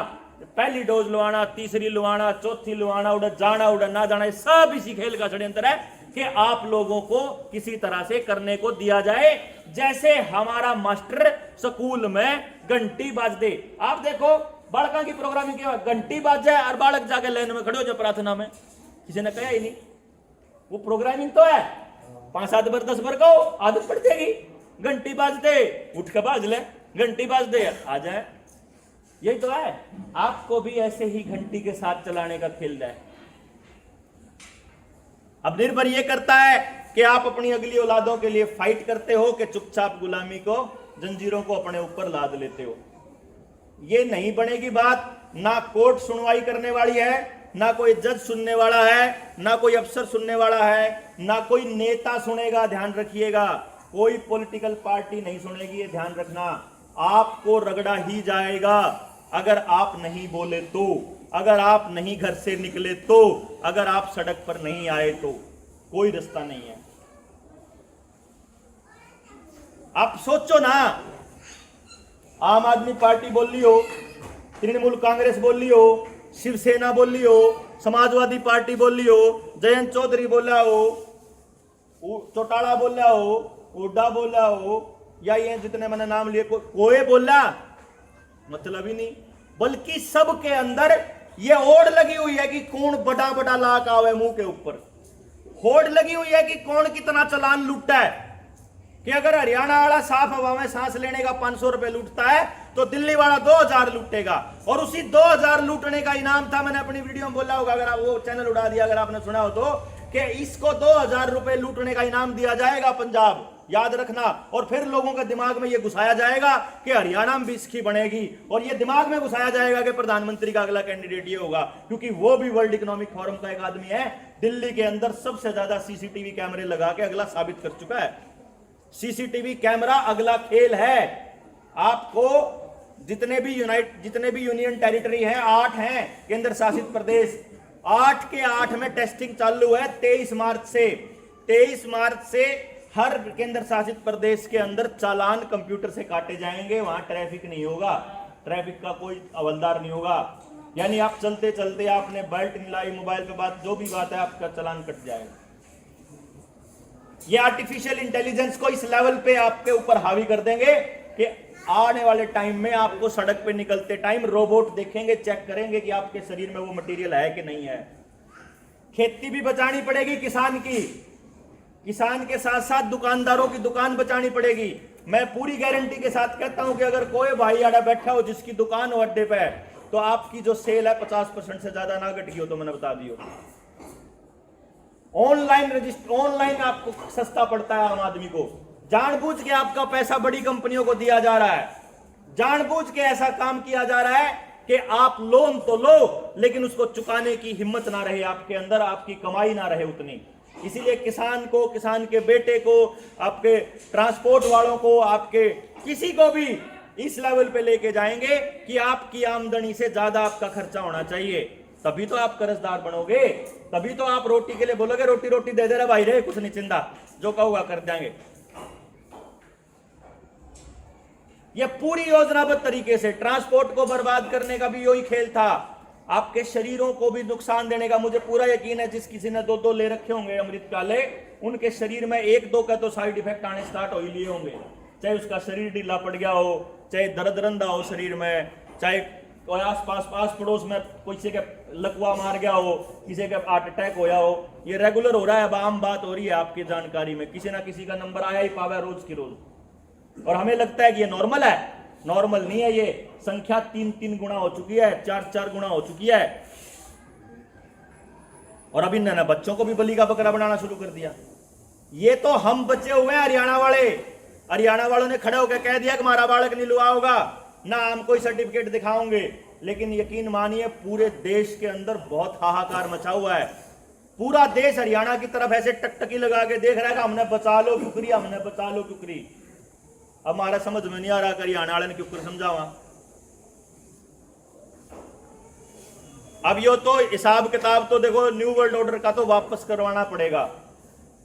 पहली डोज लुआना, तीसरी लुआना, चौथी लुआना, उड़ा जाना उड़ा ना जाना, सब इसी खेल का षड्यंत्र है कि आप लोगों को किसी तरह से करने को दिया जाए। जैसे हमारा मास्टर स्कूल में घंटी बाज दे, आप देखो बालका की प्रोग्रामिंग क्या, घंटी बाज जाए और बालक जाके लाइन में खड़े हो जाए प्रार्थना में, किसी ने कहा ही नहीं। वो प्रोग्रामिंग तो है, 5-7 बार 10 बार कहो, आदत पड़ जाएगी। घंटी बाज दे, उठ के बाज ले, घंटी बाज दे, आ जाए। यही तो है, आपको भी ऐसे ही घंटी के साथ चलाने का खेल है। अब निर्भर यह करता है कि आप अपनी अगली औलादों के लिए फाइट करते हो कि चुपचाप गुलामी को, जंजीरों को अपने ऊपर लाद लेते हो। ये नहीं बनेगी बात। ना कोर्ट सुनवाई करने वाली है, ना कोई जज सुनने वाला है, ना कोई अफसर सुनने वाला है, ना कोई नेता सुनेगा। ध्यान रखिएगा, कोई पॉलिटिकल पार्टी नहीं सुनेगी, ये ध्यान रखना। आपको रगड़ा ही जाएगा अगर आप नहीं बोले तो, अगर आप नहीं घर से निकले तो, अगर आप सड़क पर नहीं आए तो। कोई रास्ता नहीं है। आप सोचो ना, आम आदमी पार्टी बोल ली हो, तृणमूल कांग्रेस बोल ली हो, शिवसेना बोल ली हो, समाजवादी पार्टी बोल ली हो, जयंत चौधरी बोला हो, चौटाला बोला हो, हुड्डा बोला हो, या ये जितने मैंने नाम लिए कोई बोला, मतलब ही नहीं। बल्कि सबके अंदर ये होड़ लगी हुई है कि कौन बड़ा बड़ा लाख आवे मुंह के ऊपर। होड़ लगी हुई है कि कौन कितना चालान लूटता है। कि अगर हरियाणा वाला साफ हवा में सांस लेने का 500 रुपए लूटता है तो दिल्ली वाला 2000 लूटेगा। और उसी 2000 लूटने का इनाम था, मैंने अपनी वीडियो में बोला होगा, अगर आप वो चैनल उड़ा दिया, अगर आपने सुना हो तो, कि इसको 2000 रुपए लूटने का इनाम दिया जाएगा पंजाब, याद रखना। और फिर लोगों के दिमाग में यह घुसाया जाएगा कि हरियाणा में भी इसकी बनेगी, और यह दिमाग में घुसाया जाएगा कि प्रधानमंत्री का अगला कैंडिडेट ये होगा, क्योंकि वो भी वर्ल्ड इकोनॉमिक फोरम का एक आदमी है। दिल्ली के अंदर सबसे ज्यादा सीसीटीवी कैमरे लगा के अगला साबित कर चुका है। सीसीटीवी कैमरा अगला खेल है। आपको जितने भी यूनियन टेरिटरी है, 8 हैं केंद्र शासित प्रदेश, 8 के 8 में टेस्टिंग चालू है 23 मार्च से हर केंद्र शासित प्रदेश के अंदर चालान कंप्यूटर से काटे जाएंगे। वहां ट्रैफिक नहीं होगा, ट्रैफिक का कोई हवलदार नहीं होगा। यानी आप चलते चलते आपने बेल्ट नहीं लाई, मोबाइल पे बात, जो भी बात है, आपका चालान कट जाएगा। ये आर्टिफिशियल इंटेलिजेंस को इस लेवल पे आपके ऊपर हावी कर देंगे कि आने वाले टाइम में आपको सड़क पे निकलते टाइम रोबोट देखेंगे, चेक करेंगे कि आपके शरीर में वो मटेरियल है कि नहीं है। खेती भी बचानी पड़ेगी किसान की, किसान के साथ साथ दुकानदारों की दुकान बचानी पड़ेगी। मैं पूरी गारंटी के साथ कहता हूं कि अगर कोई भाई आड़ा बैठा हो जिसकी दुकान हो अड्डे पे, तो आपकी जो सेल है 50% से ज्यादा ना घटी हो तो मैंने बता दियो। ऑनलाइन आपको सस्ता पड़ता है आम आदमी को। जानबूझ के आपका पैसा बड़ी कंपनियों को दिया जा रहा है, जानबूझ के ऐसा काम किया जा रहा है कि आप लोन तो लो लेकिन उसको चुकाने की हिम्मत ना रहे आपके अंदर, आपकी कमाई ना रहे उतनी। इसीलिए किसान को, किसान के बेटे को, आपके ट्रांसपोर्ट वालों को, आपके किसी को भी इस लेवल पे लेके जाएंगे कि आपकी आमदनी से ज्यादा आपका खर्चा होना चाहिए, तभी तो आप कर्जदार बनोगे, तभी तो आप रोटी के लिए बोलोगे रोटी रोटी दे दे रहा भाई रे, कुछ नहीं चिंता, जो कहूंगा कर देंगे। यह पूरी योजनाबद्ध तरीके से ट्रांसपोर्ट को बर्बाद करने का भी यही खेल था, आपके शरीरों को भी नुकसान देने का। मुझे पूरा यकीन है जिस किसी ने 2-2 ले रखे होंगे अमृत काले, उनके शरीर में 1-2 का तो साइड इफेक्ट आने स्टार्ट हो ही लिए होंगे। चाहे उसका शरीर ढीला पड़ गया हो, चाहे दर्द रंधा हो शरीर में, चाहे कोई आस पड़ोस में किसी के लकवा मार गया हो, किसी का हार्ट अटैक होया हो। ये रेगुलर हो रहा है, अब आम बात हो रही है आपकी जानकारी में, किसी ना किसी का नंबर आया ही पावा रोज की रोज। और हमें लगता है कि ये नॉर्मल है, नॉर्मल नहीं है। ये संख्या 3-3 गुना हो चुकी है, 4-4 गुना हो चुकी है। और अभी ना बच्चों को भी बलि का बकरा बनाना शुरू कर दिया। ये तो हम बचे हुए हैं हरियाणा वाले। हरियाणा वालों ने खड़े होकर कह दिया कि हमारा बालक नहीं लुआ होगा, ना हम कोई सर्टिफिकेट दिखाओगे। लेकिन यकीन मानिए पूरे देश के अंदर बहुत हाहाकार मचा हुआ है। पूरा देश हरियाणा की तरफ ऐसे टकटकी लगा के देख रहा है कि हमने बचा लो कुकरी, हमने बचा लो कुकरी। अब हमारा समझ में नहीं आ रहा हरियाणा वाले ने क्यों समझावा। अब यो तो हिसाब किताब तो देखो, न्यू वर्ल्ड ऑर्डर का तो वापस करवाना पड़ेगा।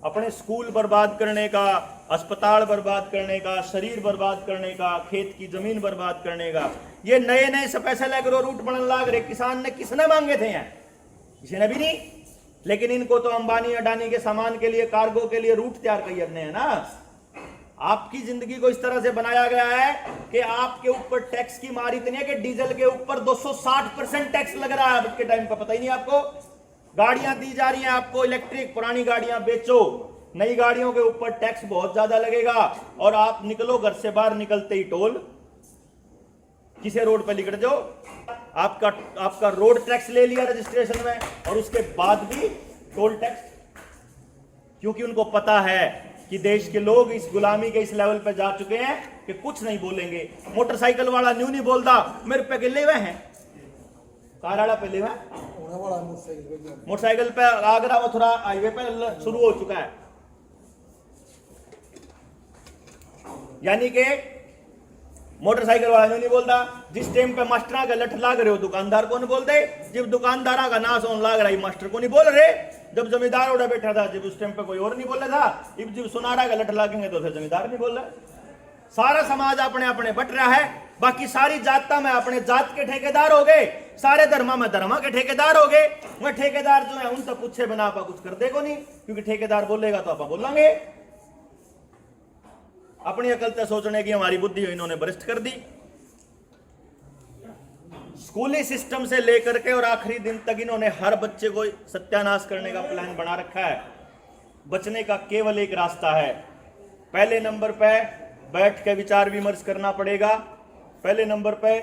अपने स्कूल बर्बाद करने का, अस्पताल बर्बाद करने का, शरीर बर्बाद करने का, खेत की जमीन बर्बाद करने का। ये नए नए स्पेशल एग्रो रूट बनने लग रहे। किसान ने किसने मांगे थे यहाँ? किसी ने भी नहीं। लेकिन इनको तो अंबानी अडानी के सामान के लिए, कार्गो के लिए रूट तैयार करने हैं ना। आपकी जिंदगी को इस तरह से बनाया गया है कि आपके ऊपर टैक्स की मार इतनी है कि डीजल के ऊपर 260% टैक्स लग रहा है अब के टाइम पर, पता ही नहीं आपको। गाड़ियां दी जा रही हैं आपको इलेक्ट्रिक, पुरानी गाड़ियां बेचो, नई गाड़ियों के ऊपर टैक्स बहुत ज्यादा लगेगा। और आप निकलो घर से बाहर, निकलते ही टोल, किसी रोड पर लिख जाओ, आपका रोड टैक्स ले लिया रजिस्ट्रेशन में, और उसके बाद भी टोल टैक्स। क्योंकि उनको पता है कि देश के लोग इस गुलामी के इस लेवल पे जा चुके हैं कि कुछ नहीं बोलेंगे। मोटरसाइकिल वाला न्यू नहीं बोलता, मेरे पे गिले हुए हैं, कार वाला पे ले हुए, मोटरसाइकिल पे आगरा मथुरा हाईवे पे शुरू हो चुका है। यानी कि मोटरसाइकिल वाला न्यू नहीं बोलता। जिस टाइम पे मास्टर का लठ लाग रहे हो दुकानदार को नहीं बोलते, जब दुकानदार का नाश होने लाग रहा है मास्टर को नहीं बोल रहे। जब जमींदार उड़ा बैठा था, जब उस टाइम पे कोई और नहीं बोल रहा था। जब सुनारा का लठ लागेंगे तो फिर जमींदार नहीं बोल रहा। सारा समाज अपने अपने बट रहा है। बाकी सारी जातता में अपने जात के ठेकेदार हो गए, सारे धर्मा में धर्मा के ठेकेदार हो गए। वह ठेकेदार जो है उन तक पूछे बिना आप कुछ कर देगो नहीं, क्योंकि ठेकेदार बोलेगा तो आप बोलेंगे। अपनी अकल से सोचने की हमारी बुद्धि इन्होंने भ्रष्ट कर दी। स्कूली सिस्टम से लेकर के और आखिरी दिन तक इन्होंने हर बच्चे को सत्यानाश करने का प्लान बना रखा है। बचने का केवल एक रास्ता है। पहले नंबर पे बैठ के विचार विमर्श करना पड़ेगा। पहले नंबर पे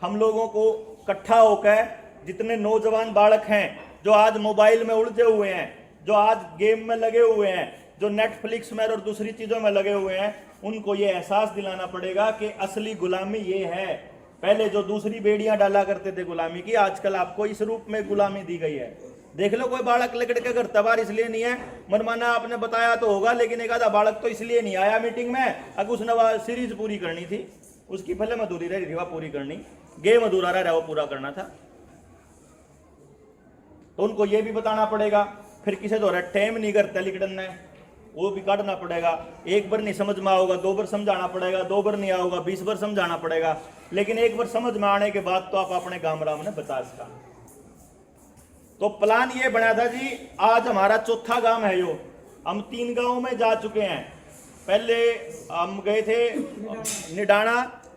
हम लोगों को इकट्ठा होकर, जितने नौजवान बालक हैं जो आज मोबाइल में उलझे हुए हैं, जो आज गेम में लगे हुए हैं, जो नेटफ्लिक्स में और दूसरी चीजों में लगे हुए हैं, उनको ये एहसास दिलाना पड़ेगा कि असली गुलामी ये है। पहले जो दूसरी बेड़ियां डाला करते थे गुलामी की, आजकल आपको इस रूप में गुलामी दी गई है। देख लो, कोई बालक लकड़ के घर तबार इसलिए नहीं है, मनमाना आपने बताया तो होगा, लेकिन एक आधा बालक तो इसलिए नहीं आया मीटिंग में, अगर उसने सीरीज पूरी करनी थी, उसकी फिल्म अधूरी रही थी, वह पूरी करनी, गेम अधूरा रहा वो पूरा करना था। तो उनको ये भी बताना पड़ेगा। फिर किसी तो टाइम नहीं करता लिखड़न ने, वो भी काटना पड़ेगा। एक बार नहीं समझ में आओगा, 2 बार समझाना पड़ेगा, 2 बार नहीं आओगा 20 बार समझाना पड़ेगा। लेकिन एक बार समझ में आने के बाद तो आप अपने गांव राम ने बता सका। तो प्लान ये बना था जी, आज हमारा चौथा गांव है यो। हम 3 गांव में जा चुके हैं। पहले हम गए थे निडाना,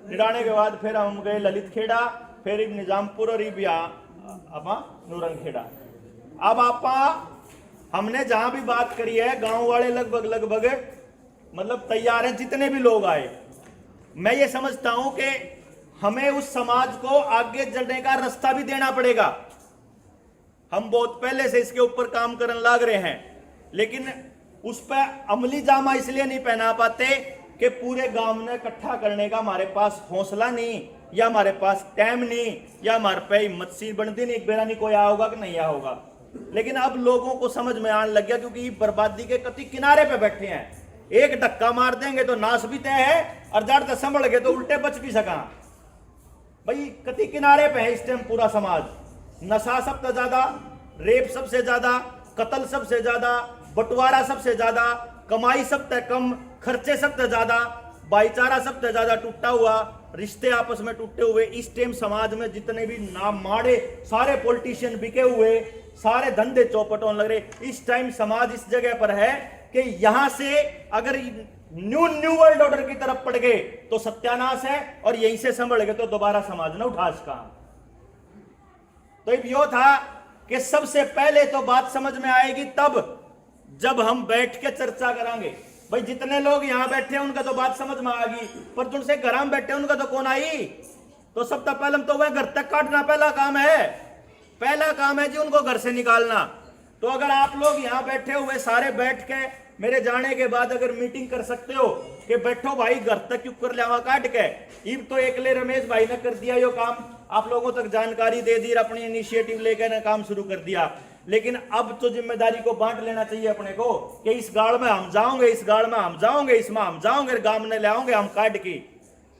निडाने के बाद फिर हम गए ललित खेड़ा, फिर निजामपुर और अपा नूरन खेड़ा। अब आपा हमने जहां भी बात करी है, गांव वाले लगभग मतलब तैयार हैं, जितने भी लोग आए। मैं ये समझता हूं कि हमें उस समाज को आगे चलने का रास्ता भी देना पड़ेगा। हम बहुत पहले से इसके ऊपर काम करने लग रहे हैं, लेकिन उस पर अमली जामा इसलिए नहीं पहना पाते कि पूरे गांव ने इकट्ठा करने का हमारे पास हौसला नहीं, या हमारे पास टाइम नहीं, या हमारे पे हिम्मत सी बनती नहीं, बेरा नहीं कोई आओगा कि नहीं आओगा। लेकिन अब लोगों को समझ में आने लग गया, क्योंकि बर्बादी के कति किनारे पे बैठे हैं। एक धक्का मार देंगे तो नाश भी तय है, और जड़ तक संभल गए तो उल्टे बच भी सका। भाई कति किनारे पे है इस टाइम पूरा समाज। नशा सबसे ज्यादा, रेप सबसे ज्यादा, कत्ल सबसे ज्यादा, बंटवारा सबसे ज्यादा, कमाई सबसे कम, खर्चे सबसे ज्यादा, भाईचारा सबसे ज्यादा टूटा हुआ, रिश्ते आपस में टूटे हुए। इस टाइम समाज में जितने भी नाम माड़े, सारे पॉलिटिशियन बिके हुए, सारे धंधे चौपट होने लग रहे। इस टाइम समाज इस जगह पर है कि यहां से अगर न्यू वर्ल्ड ऑर्डर की तरफ पड़ गए तो सत्यानाश है, और यहीं से संभल गए तो दोबारा समाज ने उठा इसका। तो यो था कि सबसे पहले तो बात समझ में आएगी तब जब हम बैठ के चर्चा करेंगे। भाई जितने लोग यहां बैठे हैं उनका तो बात समझ में आ गई, पर जिनसे घर में बैठे उनका तो कौन आई। तो सबसे पहले तो वह घर तक काटना पहला काम है जी, उनको घर से निकालना। तो अगर आप लोग यहां बैठे हुए सारे बैठ के मेरे जाने के बाद अगर मीटिंग कर सकते हो कि बैठो भाई घर तक क्यों कर लिया काट के, इब तो एकले रमेश भाई ने कर दिया यो काम, आप लोगों तक जानकारी दे दी, अपनी इनिशिएटिव लेकर ने काम शुरू कर दिया। लेकिन अब तो जिम्मेदारी को बांट लेना चाहिए अपने को कि इस गाड़ में हम जाओगे, इस गाड़ में हम जाओगे, इसमें हम जाओगे, गांव ने ले आओगे हम काट की।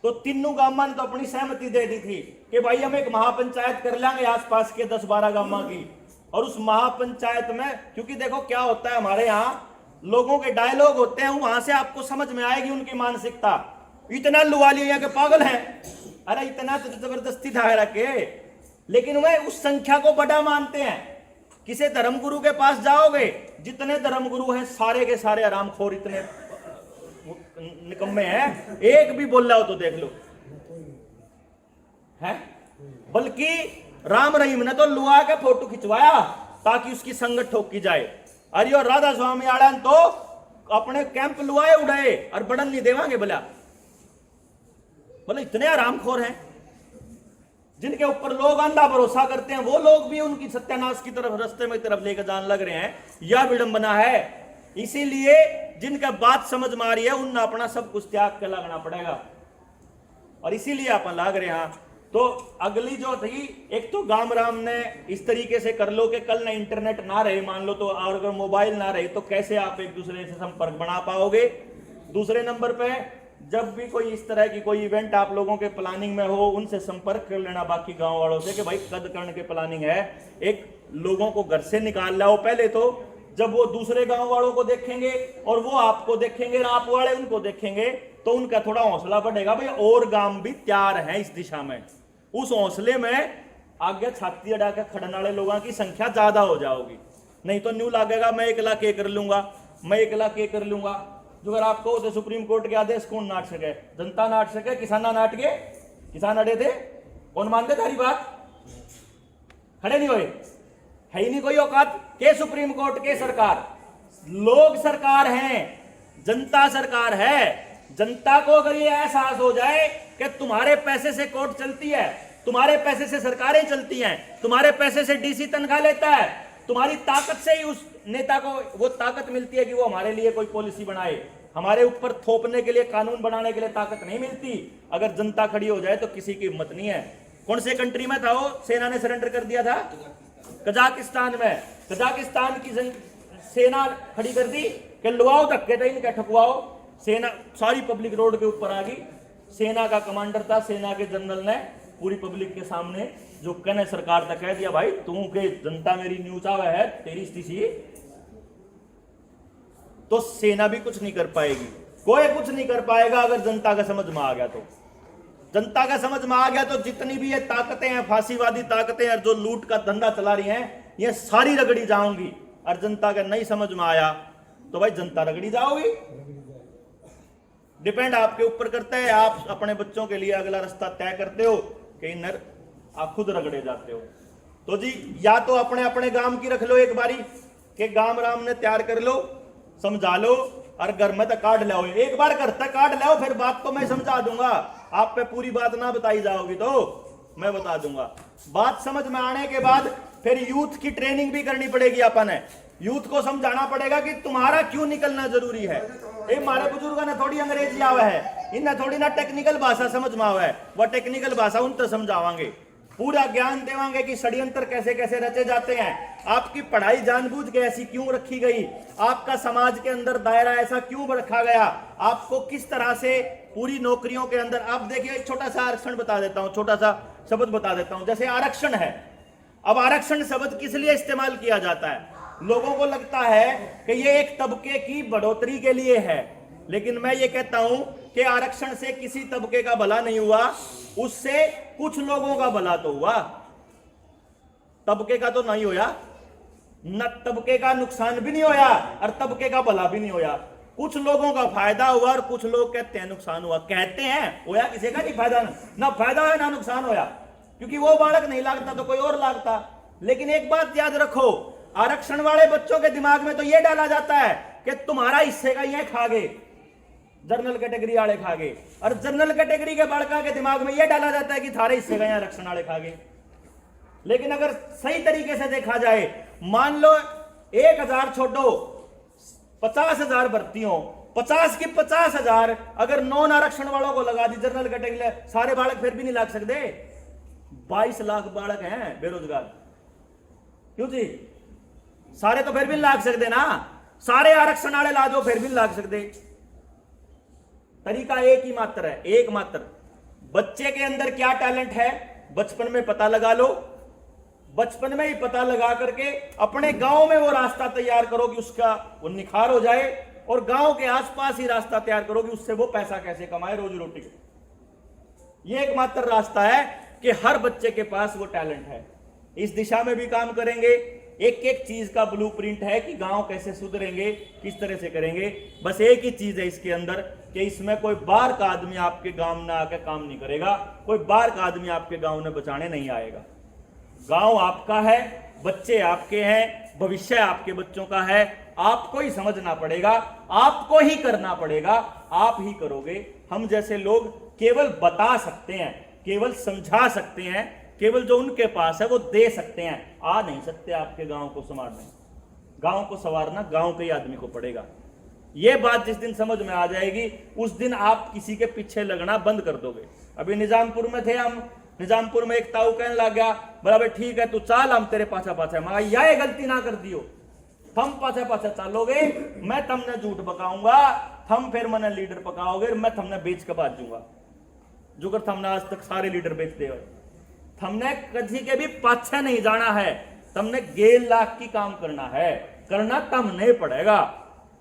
तो तीनों गांव ने तो अपनी सहमति दे दी थी कि भाई हम एक महापंचायत कर लेंगे आसपास के 10-12 गांव की। और उस महापंचायत में, क्योंकि देखो क्या होता है हमारे यहाँ लोगों के डायलॉग होते हैं, वहां से आपको समझ में आएगी उनकी मानसिकता। इतना लुवा लिया के पागल है, अरे इतना तो जबरदस्ती दायरा के, लेकिन वह उस संख्या को बड़ा मानते हैं। किसी धर्मगुरु के पास जाओगे, जितने धर्मगुरु हैं सारे के सारे आरामखोर, इतने निकम्मे हैं, एक भी बोल रहा हो तो देख लो है। बल्कि राम रहीम ने तो लुआ के फोटो खिंचवाया ताकि उसकी संगत ठोकी जाए। अरे और राधा स्वामी आड़न तो अपने कैंप लुआए उड़ाए और बड़न नहीं देवांगे बोला। बोले इतने आरामखोर हैं जिनके ऊपर लोग अंधा भरोसा करते हैं, वो लोग भी उनकी सत्यानाश की तरफ रास्ते में तरफ लेकर जाने लग रहे हैं। यह विडंबना है। इसीलिए जिनका बात समझ में आ रही है उन अपना सब कुछ त्याग के लगना पड़ेगा, और इसीलिए अपन लाग रहे हैं। तो अगली जो थी, एक तो गांव राम ने इस तरीके से कर लो कि कल ना इंटरनेट ना रहे मान लो तो, और अगर मोबाइल ना रहे तो कैसे आप एक दूसरे से संपर्क बना पाओगे। दूसरे नंबर पे जब भी कोई इस तरह की कोई इवेंट आप लोगों के प्लानिंग में हो, उनसे संपर्क कर लेना बाकी गांव वालों से कि भाई कद कर्ण के प्लानिंग है, एक लोगों को घर से निकाल लाओ पहले। तो जब वो दूसरे गांव वालों को देखेंगे और वो आपको देखेंगे और आप वाले उनको देखेंगे तो उनका थोड़ा हौसला बढ़ेगा, भाई और गांव भी तैयार है इस दिशा में। उस हौसले में आगे छाती अड़ा के खड़ने वाले लोगों की संख्या ज्यादा हो जाओगी। नहीं तो न्यू लगेगा मैं 1 लाख कर लूंगा, मैं 1 लाख कर लूंगा। जो अगर आपको तो सुप्रीम कोर्ट के आदेश कौन नाट सके, जनता नाट सके, किसान नाट के, किसान अड़े थे, कौन मानते तारी बात, खड़े नहीं हुए, है ही नहीं कोई औकात के सुप्रीम कोर्ट के। सरकार लोग सरकार हैं, जनता सरकार है। जनता को अगर ये एहसास हो जाए कि तुम्हारे पैसे से कोर्ट चलती है, तुम्हारे पैसे से सरकारें चलती हैं, तुम्हारे पैसे से डीसी तनख्वाह लेता है, तुम्हारी ताकत से ही उस नेता को वो ताकत मिलती है कि वो हमारे लिए कोई पॉलिसी बनाए, हमारे ऊपर थोपने के लिए, कानून बनाने के लिए ताकत नहीं मिलती। अगर जनता खड़ी हो जाए तो किसी की हिम्मत नहीं है। कौन से कंट्री में था वो सेना ने सरेंडर कर दिया था? कजाकिस्तान में। कजाकिस्तान की सेना खड़ी कर दी कि लुआओ धक्के थे इनके, ठकुआओ। सेना सारी पब्लिक रोड के ऊपर आ गई। सेना का कमांडर था, सेना के जनरल ने पूरी पब्लिक के सामने जो कहने सरकार तक कह दिया, भाई तू के जनता मेरी न्यूज आवे है तेरी स्थिति, तो सेना भी कुछ नहीं कर पाएगी, कोई कुछ नहीं कर पाएगा अगर जनता का समझ में आ गया तो। जनता का समझ में आ गया तो जितनी भी ये ताकतें हैं, फांसीवादी ताकतें हैं जो लूट का धंधा चला रही हैं, ये सारी रगड़ी जाऊंगी। और जनता का नहीं समझ में आया तो भाई जनता रगड़ी जाओगी। डिपेंड आपके ऊपर करता है, आप अपने बच्चों के लिए अगला रास्ता तय करते हो कि नर आप खुद रगड़े जाते हो। तो जी या तो अपने अपने गांव की रख लो एक बारी कि गांव राम ने तैयार कर लो, समझा लो और घर में तक काट लो। एक बार घर तक काट लो, फिर बात तो मैं समझा दूंगा। आप पे पूरी बात ना बताई जाओगी तो मैं बता दूंगा। बात समझ में आने के बाद फिर यूथ की ट्रेनिंग भी करनी पड़ेगी। अपन है यूथ को समझाना पड़ेगा कि तुम्हारा क्यों निकलना जरूरी है। ये हमारे बुजुर्गों ने थोड़ी अंग्रेजी आवे है, इन्हें थोड़ी ना टेक्निकल भाषा समझ में आवे है, वह टेक्निकल भाषा उन तक समझावांगे, पूरा ज्ञान देवांगे कि षड्यंत्र कैसे कैसे रचे जाते हैं, आपकी पढ़ाई जानबूझ के ऐसी क्यों रखी गई, आपका समाज के अंदर दायरा ऐसा क्यों रखा गया, आपको किस तरह से पूरी नौकरियों के अंदर। आप देखिए एक छोटा सा आरक्षण बता देता हूं, छोटा सा शब्द बता देता हूं। जैसे आरक्षण है, अब आरक्षण शब्द किस लिए इस्तेमाल किया जाता है? लोगों को लगता है कि ये एक तबके की बढ़ोतरी के लिए है, लेकिन मैं ये कहता हूं कि आरक्षण से किसी तबके का भला नहीं हुआ, उससे कुछ लोगों का भला तो हुआ, तबके का तो नहीं होया, न तबके का नुकसान भी नहीं होया और तबके का भला भी नहीं होया। कुछ लोगों का फायदा हुआ और कुछ लोग कहते हैं नुकसान हुआ। कहते हैं होया किसी का नहीं फायदा, ना फायदा होया ना नुकसान होया, क्योंकि वो बालक नहीं लागता तो कोई और लागता। लेकिन एक बात याद रखो, आरक्षण वाले बच्चों के दिमाग में तो यह डाला जाता है कि तुम्हारा हिस्से का ये खागे, जनरल कैटेगरी वाले खागे, और जनरल कैटेगरी के बालका के दिमाग में यह डाला जाता है कि थारे हिस्से का आरक्षण वाले खागे। लेकिन अगर सही तरीके से देखा जाए, मान लो 1000 छोड़ो 50,000 भर्ती हो, 50 की 50,000 अगर नॉन आरक्षण वालों को लगा दी जनरल कैटेगरी, सारे बालक फिर भी नहीं लाग सकते। 22 लाख बालक हैं बेरोजगार, क्यों जी? सारे तो फिर भी नहीं लाग सकते ना, सारे आरक्षण वाले ला दो फिर भी नहीं लाग सकते। तरीका एक ही मात्र है, एक मात्र, बच्चे के अंदर क्या टैलेंट है बचपन में पता लगा लो, बचपन में ही पता लगा करके अपने गांव में वो रास्ता तैयार करो कि उसका वो निखार हो जाए, और गांव के आसपास ही रास्ता तैयार करो कि उससे वो पैसा कैसे कमाए, रोजी रोटी को। ये एकमात्र रास्ता है कि हर बच्चे के पास वो टैलेंट है। इस दिशा में भी काम करेंगे, एक एक चीज का ब्लूप्रिंट है कि गांव कैसे सुधरेंगे, किस तरह से करेंगे। बस एक ही चीज है इसके अंदर कि इसमें कोई बाहर का आदमी आपके गांव में आकर काम नहीं करेगा, कोई बाहर का आदमी आपके गांव में बचाने नहीं आएगा। गांव आपका है, बच्चे आपके हैं, भविष्य आपके बच्चों का है, आपको ही समझना पड़ेगा, आपको ही करना पड़ेगा, आप ही करोगे। हम जैसे लोग केवल बता सकते हैं, केवल समझा सकते हैं, केवल जो उनके पास है वो दे सकते हैं, आ नहीं सकते आपके गांव को संवारने। गांव को संवारना गांव के ही आदमी को पड़ेगा। यह बात जिस दिन समझ में आ जाएगी उस दिन आप किसी के पीछे लगना बंद कर दोगे। अभी निजामपुर में थे हम, निजामपुर में एक ताऊ कहने लग गया, बराबर ठीक है तू चाल, हम तेरे पाछा पाछा, मैं यह गलती ना कर दियो, थम पाछा पाछा चालोगे, मैं तमने झूठ बकाऊंगा, थम फिर मैंने लीडर पकाओगे, मैं थमने बेच के बात दूंगा। जो कर थमने आज तक सारे लीडर बेचते हो, थमने किसी के भी पाछे नहीं जाना है, तमने गेल लाख की काम करना है, करना तम नहीं पड़ेगा।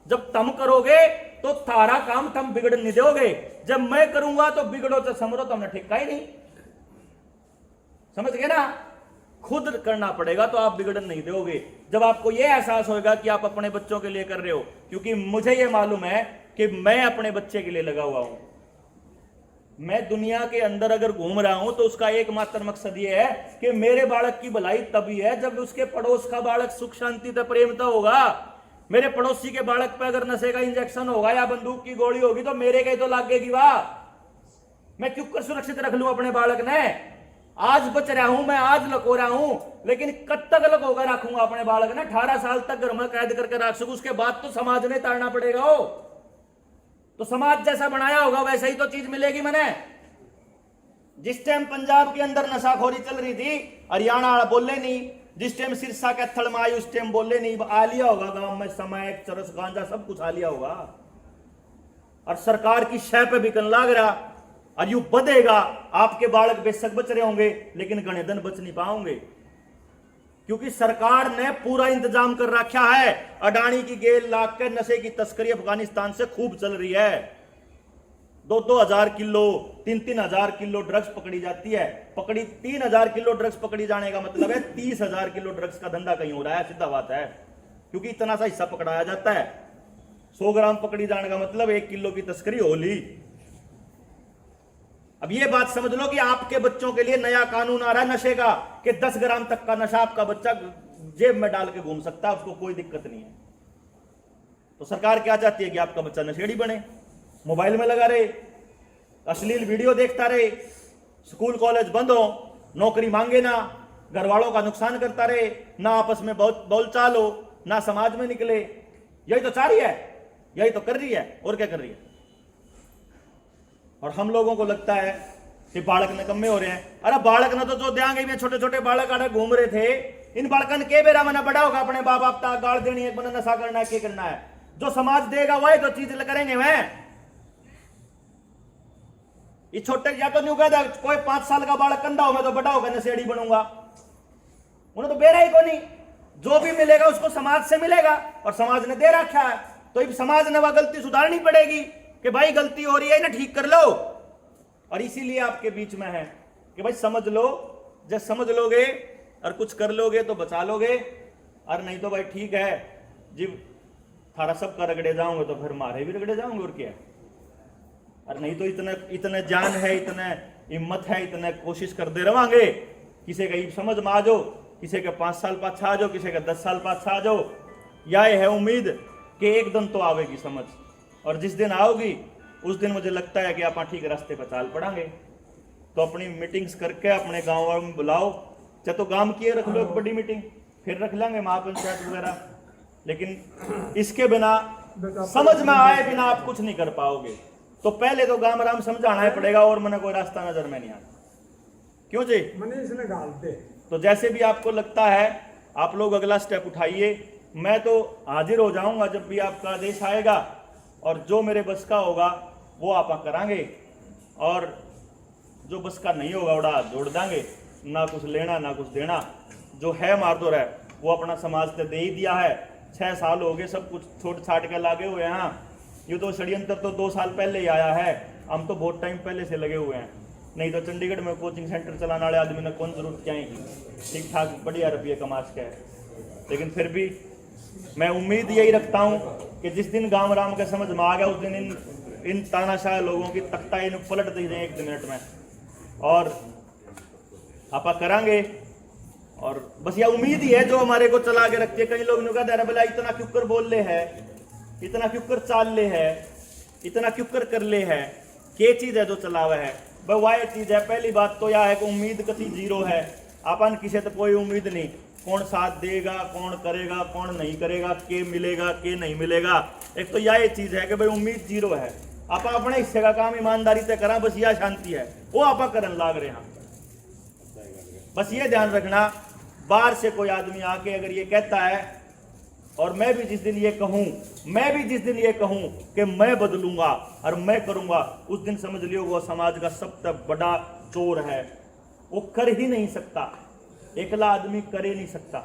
जब तम करोगे तो थारा काम तम बिगड़ नहीं दोगे, जब मैं करूंगा तो बिगड़ो तो समझो तुमने ठिका ही नहीं, समझ गए ना? खुद करना पड़ेगा तो आप बिगड़न नहीं दोगे। जब आपको यह एहसास होगा कि आप अपने बच्चों के लिए कर रहे हो, क्योंकि मुझे यह मालूम है कि मैं अपने बच्चे के लिए लगा हुआ हूं। मैं दुनिया के अंदर अगर घूम रहा हूं तो उसका एकमात्र मकसद यह है कि मेरे बालक की भलाई तभी है जब उसके पड़ोस का बालक सुख शांति से प्रेमता होगा। मेरे पड़ोसी के बालक पे अगर नशे का इंजेक्शन होगा या बंदूक की गोली होगी तो मेरे कहीं तो लागेगी वाह। मैं क्यों कर सुरक्षित रख लूं अपने बालक ने? आज बच रहा हूं मैं, आज लको रहा हूं, लेकिन कब तक लको कर रखूंगा अपने बालक ने? 18 साल तक घर में कैद करके रख सकूं, उसके बाद तो समाज ने ताड़ना पड़ेगा। हो तो समाज जैसा बनाया होगा वैसा ही तो चीज मिलेगी। मैंने जिस टाइम पंजाब के अंदर नशाखोरी चल रही थी, हरियाणा वाला बोले नहीं, जिस टाइम सिरसा के थड़ में आई उस टाइम बोले नहीं, आ लिया होगा गांव में समय चरस गांजा सब कुछ आ लिया होगा, और सरकार की शय पे बिकन लाग रहा, और यू बधेगा। आपके बालक बेशक बच रहे होंगे लेकिन गणेदन बच नहीं पाओगे, क्योंकि सरकार ने पूरा इंतजाम कर रखा है। अडानी की गेल लाख के नशे की तस्करी अफगानिस्तान से खूब चल रही है। 2-2 हजार किलो 3-3 हजार किलो ड्रग्स पकड़ी जाती है। पकड़ी 3,000 किलो ड्रग्स पकड़ी जाने का मतलब है 30,000 किलो ड्रग्स का धंधा कहीं हो रहा है, सीधा बात है, क्योंकि इतना सा हिस्सा पकड़ाया जाता है। 100 ग्राम पकड़ी जाने का मतलब 1 किलो की तस्करी हो ली। अब ये बात समझ लो कि आपके बच्चों के लिए नया कानून आ रहा है नशे का, कि 10 ग्राम तक का नशा आपका बच्चा जेब में डाल के घूम सकता है, उसको कोई दिक्कत नहीं है। तो सरकार क्या चाहती है कि आपका बच्चा नशेड़ी बने, मोबाइल में लगा रहे, अश्लील वीडियो देखता रहे, स्कूल कॉलेज बंद हो, नौकरी मांगे ना, घर वालों का नुकसान करता रहे, ना आपस में बहुत बोलचाल हो, ना समाज में निकले। यही तो चाह रही है, यही तो कर रही है, और क्या कर रही है? और हम लोगों को लगता है कि बालक निकम्मे हो रहे हैं। अरे बालक ने तो जो देंगे में छोटे छोटे बालक आड़े घूम रहे थे, इन बालकन के बेरा मना बड़ा होगा, अपने बाप बाप तक गाड़ देनी है, बना नशा करना है, क्या करना है? जो समाज देगा वही तो चीज करेंगे। मैं ये छोटे या तो नहीं कहता कोई 5 साल का बालक कंधा हो मैं तो बड़ा होगा नशेड़ी बनूंगा, उन्हें तो बेरा ही को नहीं, जो भी मिलेगा उसको समाज से मिलेगा और समाज ने दे रखा है। तो अब समाज ने वह गलती सुधारनी पड़ेगी कि भाई गलती हो रही है ना, ठीक कर लो। और इसीलिए आपके बीच में है कि भाई समझ लो, जब समझ लोगे और कुछ कर लोगे तो बचा लोगे, और नहीं तो भाई ठीक है जब थारा सब का रगड़े जाओगे तो फिर मारे भी रगड़े जाओगे और क्या। और नहीं तो इतने जान है, इतने हिम्मत है, इतने कोशिश कर दे रहोगे, किसी का समझ में आ जाओ, किसी के 5 साल पाछा आ जाओ, किसी के 10 साल पाछा आ जाओ। यह है उम्मीद कि एक दिन तो आवेगी समझ, और जिस दिन आओगी उस दिन मुझे लगता है कि आप ठीक रास्ते पर चाल पड़ांगे। तो अपनी मीटिंग्स करके अपने गाँव वालों में बुलाओ, चाहे तो गांव की रख लो एक बड़ी मीटिंग, फिर रख लेंगे महापंचायत वगैरह, लेकिन इसके बिना समझ में आए बिना आप कुछ नहीं कर पाओगे। तो पहले तो गांव राम समझाना ही पड़ेगा, और मैंने कोई रास्ता नजर में नहीं आता। क्यों जी? मैंने इसने डालते। तो जैसे भी आपको लगता है आप लोग अगला स्टेप उठाइए, मैं तो हाजिर हो जाऊंगा जब भी आपका आदेश आएगा, और जो मेरे बस का होगा वो आप करांगे, और जो बस का नहीं होगा उड़ा जोड़ देंगे, ना कुछ लेना ना कुछ देना। जो है मारदोर है वो अपना समाज से दे ही दिया है। 6 साल हो गए, सब कुछ छोट छाट के लागे हुए हैं। ये तो षड्यंत्र तो 2 साल पहले ही आया है, हम तो बहुत टाइम पहले से लगे हुए हैं। नहीं तो चंडीगढ़ में कोचिंग सेंटर चलाने वाले आदमी ने कौन जरूरत क्या ही की, ठीक ठाक बढ़िया रुपये कमा सके है। लेकिन फिर भी मैं उम्मीद यही रखता हूँ कि जिस दिन गांव राम का समझ में आ गया उस दिन इन तानाशाह लोगों की तख्ता इन पलट दी जाए 1 मिनट में, और आपा करांगे। और बस यह उम्मीद ही है जो हमारे को चला के रखती है। कई लोग ने कहा बोला इतना क्यों कर बोल ले है, इतना क्यों कर चाल ले है, इतना क्यों कर ले है, क्या चीज है जो चलावा है। भाई वह चीज है, पहली बात तो यह है कि उम्मीद कति जीरो है। अपन किसी तो कोई उम्मीद नहीं, कौन साथ देगा, कौन करेगा, कौन नहीं करेगा, के मिलेगा के नहीं मिलेगा। एक तो यह चीज है कि भाई उम्मीद जीरो है। आप अपने हिस्से का काम ईमानदारी से करा, बस यह शांति है, वो आप करन लाग रहे हैं। बस ये ध्यान रखना, बाहर से कोई आदमी आके अगर ये कहता है, और मैं भी जिस दिन ये कहूं कि मैं बदलूंगा और मैं करूंगा, उस दिन समझ लियो वो समाज का सबसे बड़ा चोर है। वो कर ही नहीं सकता, एकला आदमी कर ही नहीं सकता।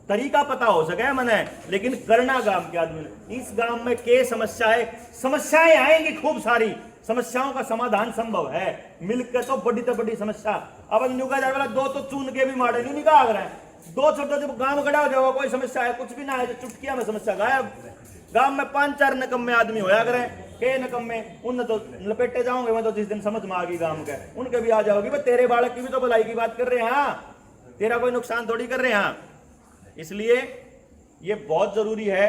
तरीका पता हो सके मने, लेकिन करना गांव के आदमी ने। इस गांव में के समस्या है, समस्याएं आएंगी खूब सारी, समस्याओं का समाधान संभव है मिलकर। तो बड़ी से बड़ी समस्या अब नुका जाए वाला 2 तो चुन के भी मारे नहीं निकाल रहे हैं। 2 छोटे जब गांव खड़ा हो जाओ, कोई समस्या है कुछ भी ना है, तो चुटकिया में समस्या गायब। गांव में 5-4 नकम्मे आदमी होया करें, के नकम्मे उन तो लपेटे जाओगे। मैं तो जिस दिन समझ में आ गई गांव के, उनके भी आ जाओगी। भाई तेरे बालक की भी तो भलाई की बात कर रहे हैं, तेरा कोई नुकसान थोड़ी कर रहे हैं। इसलिए ये बहुत जरूरी है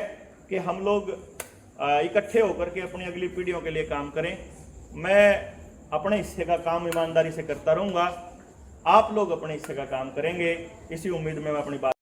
कि हम लोग इकट्ठे होकर के अपनी अगली पीढ़ियों के लिए काम करें। मैं अपने हिस्से का काम ईमानदारी से करता रहूंगा, आप लोग अपने हिस्से का काम करेंगे, इसी उम्मीद में मैं अपनी बात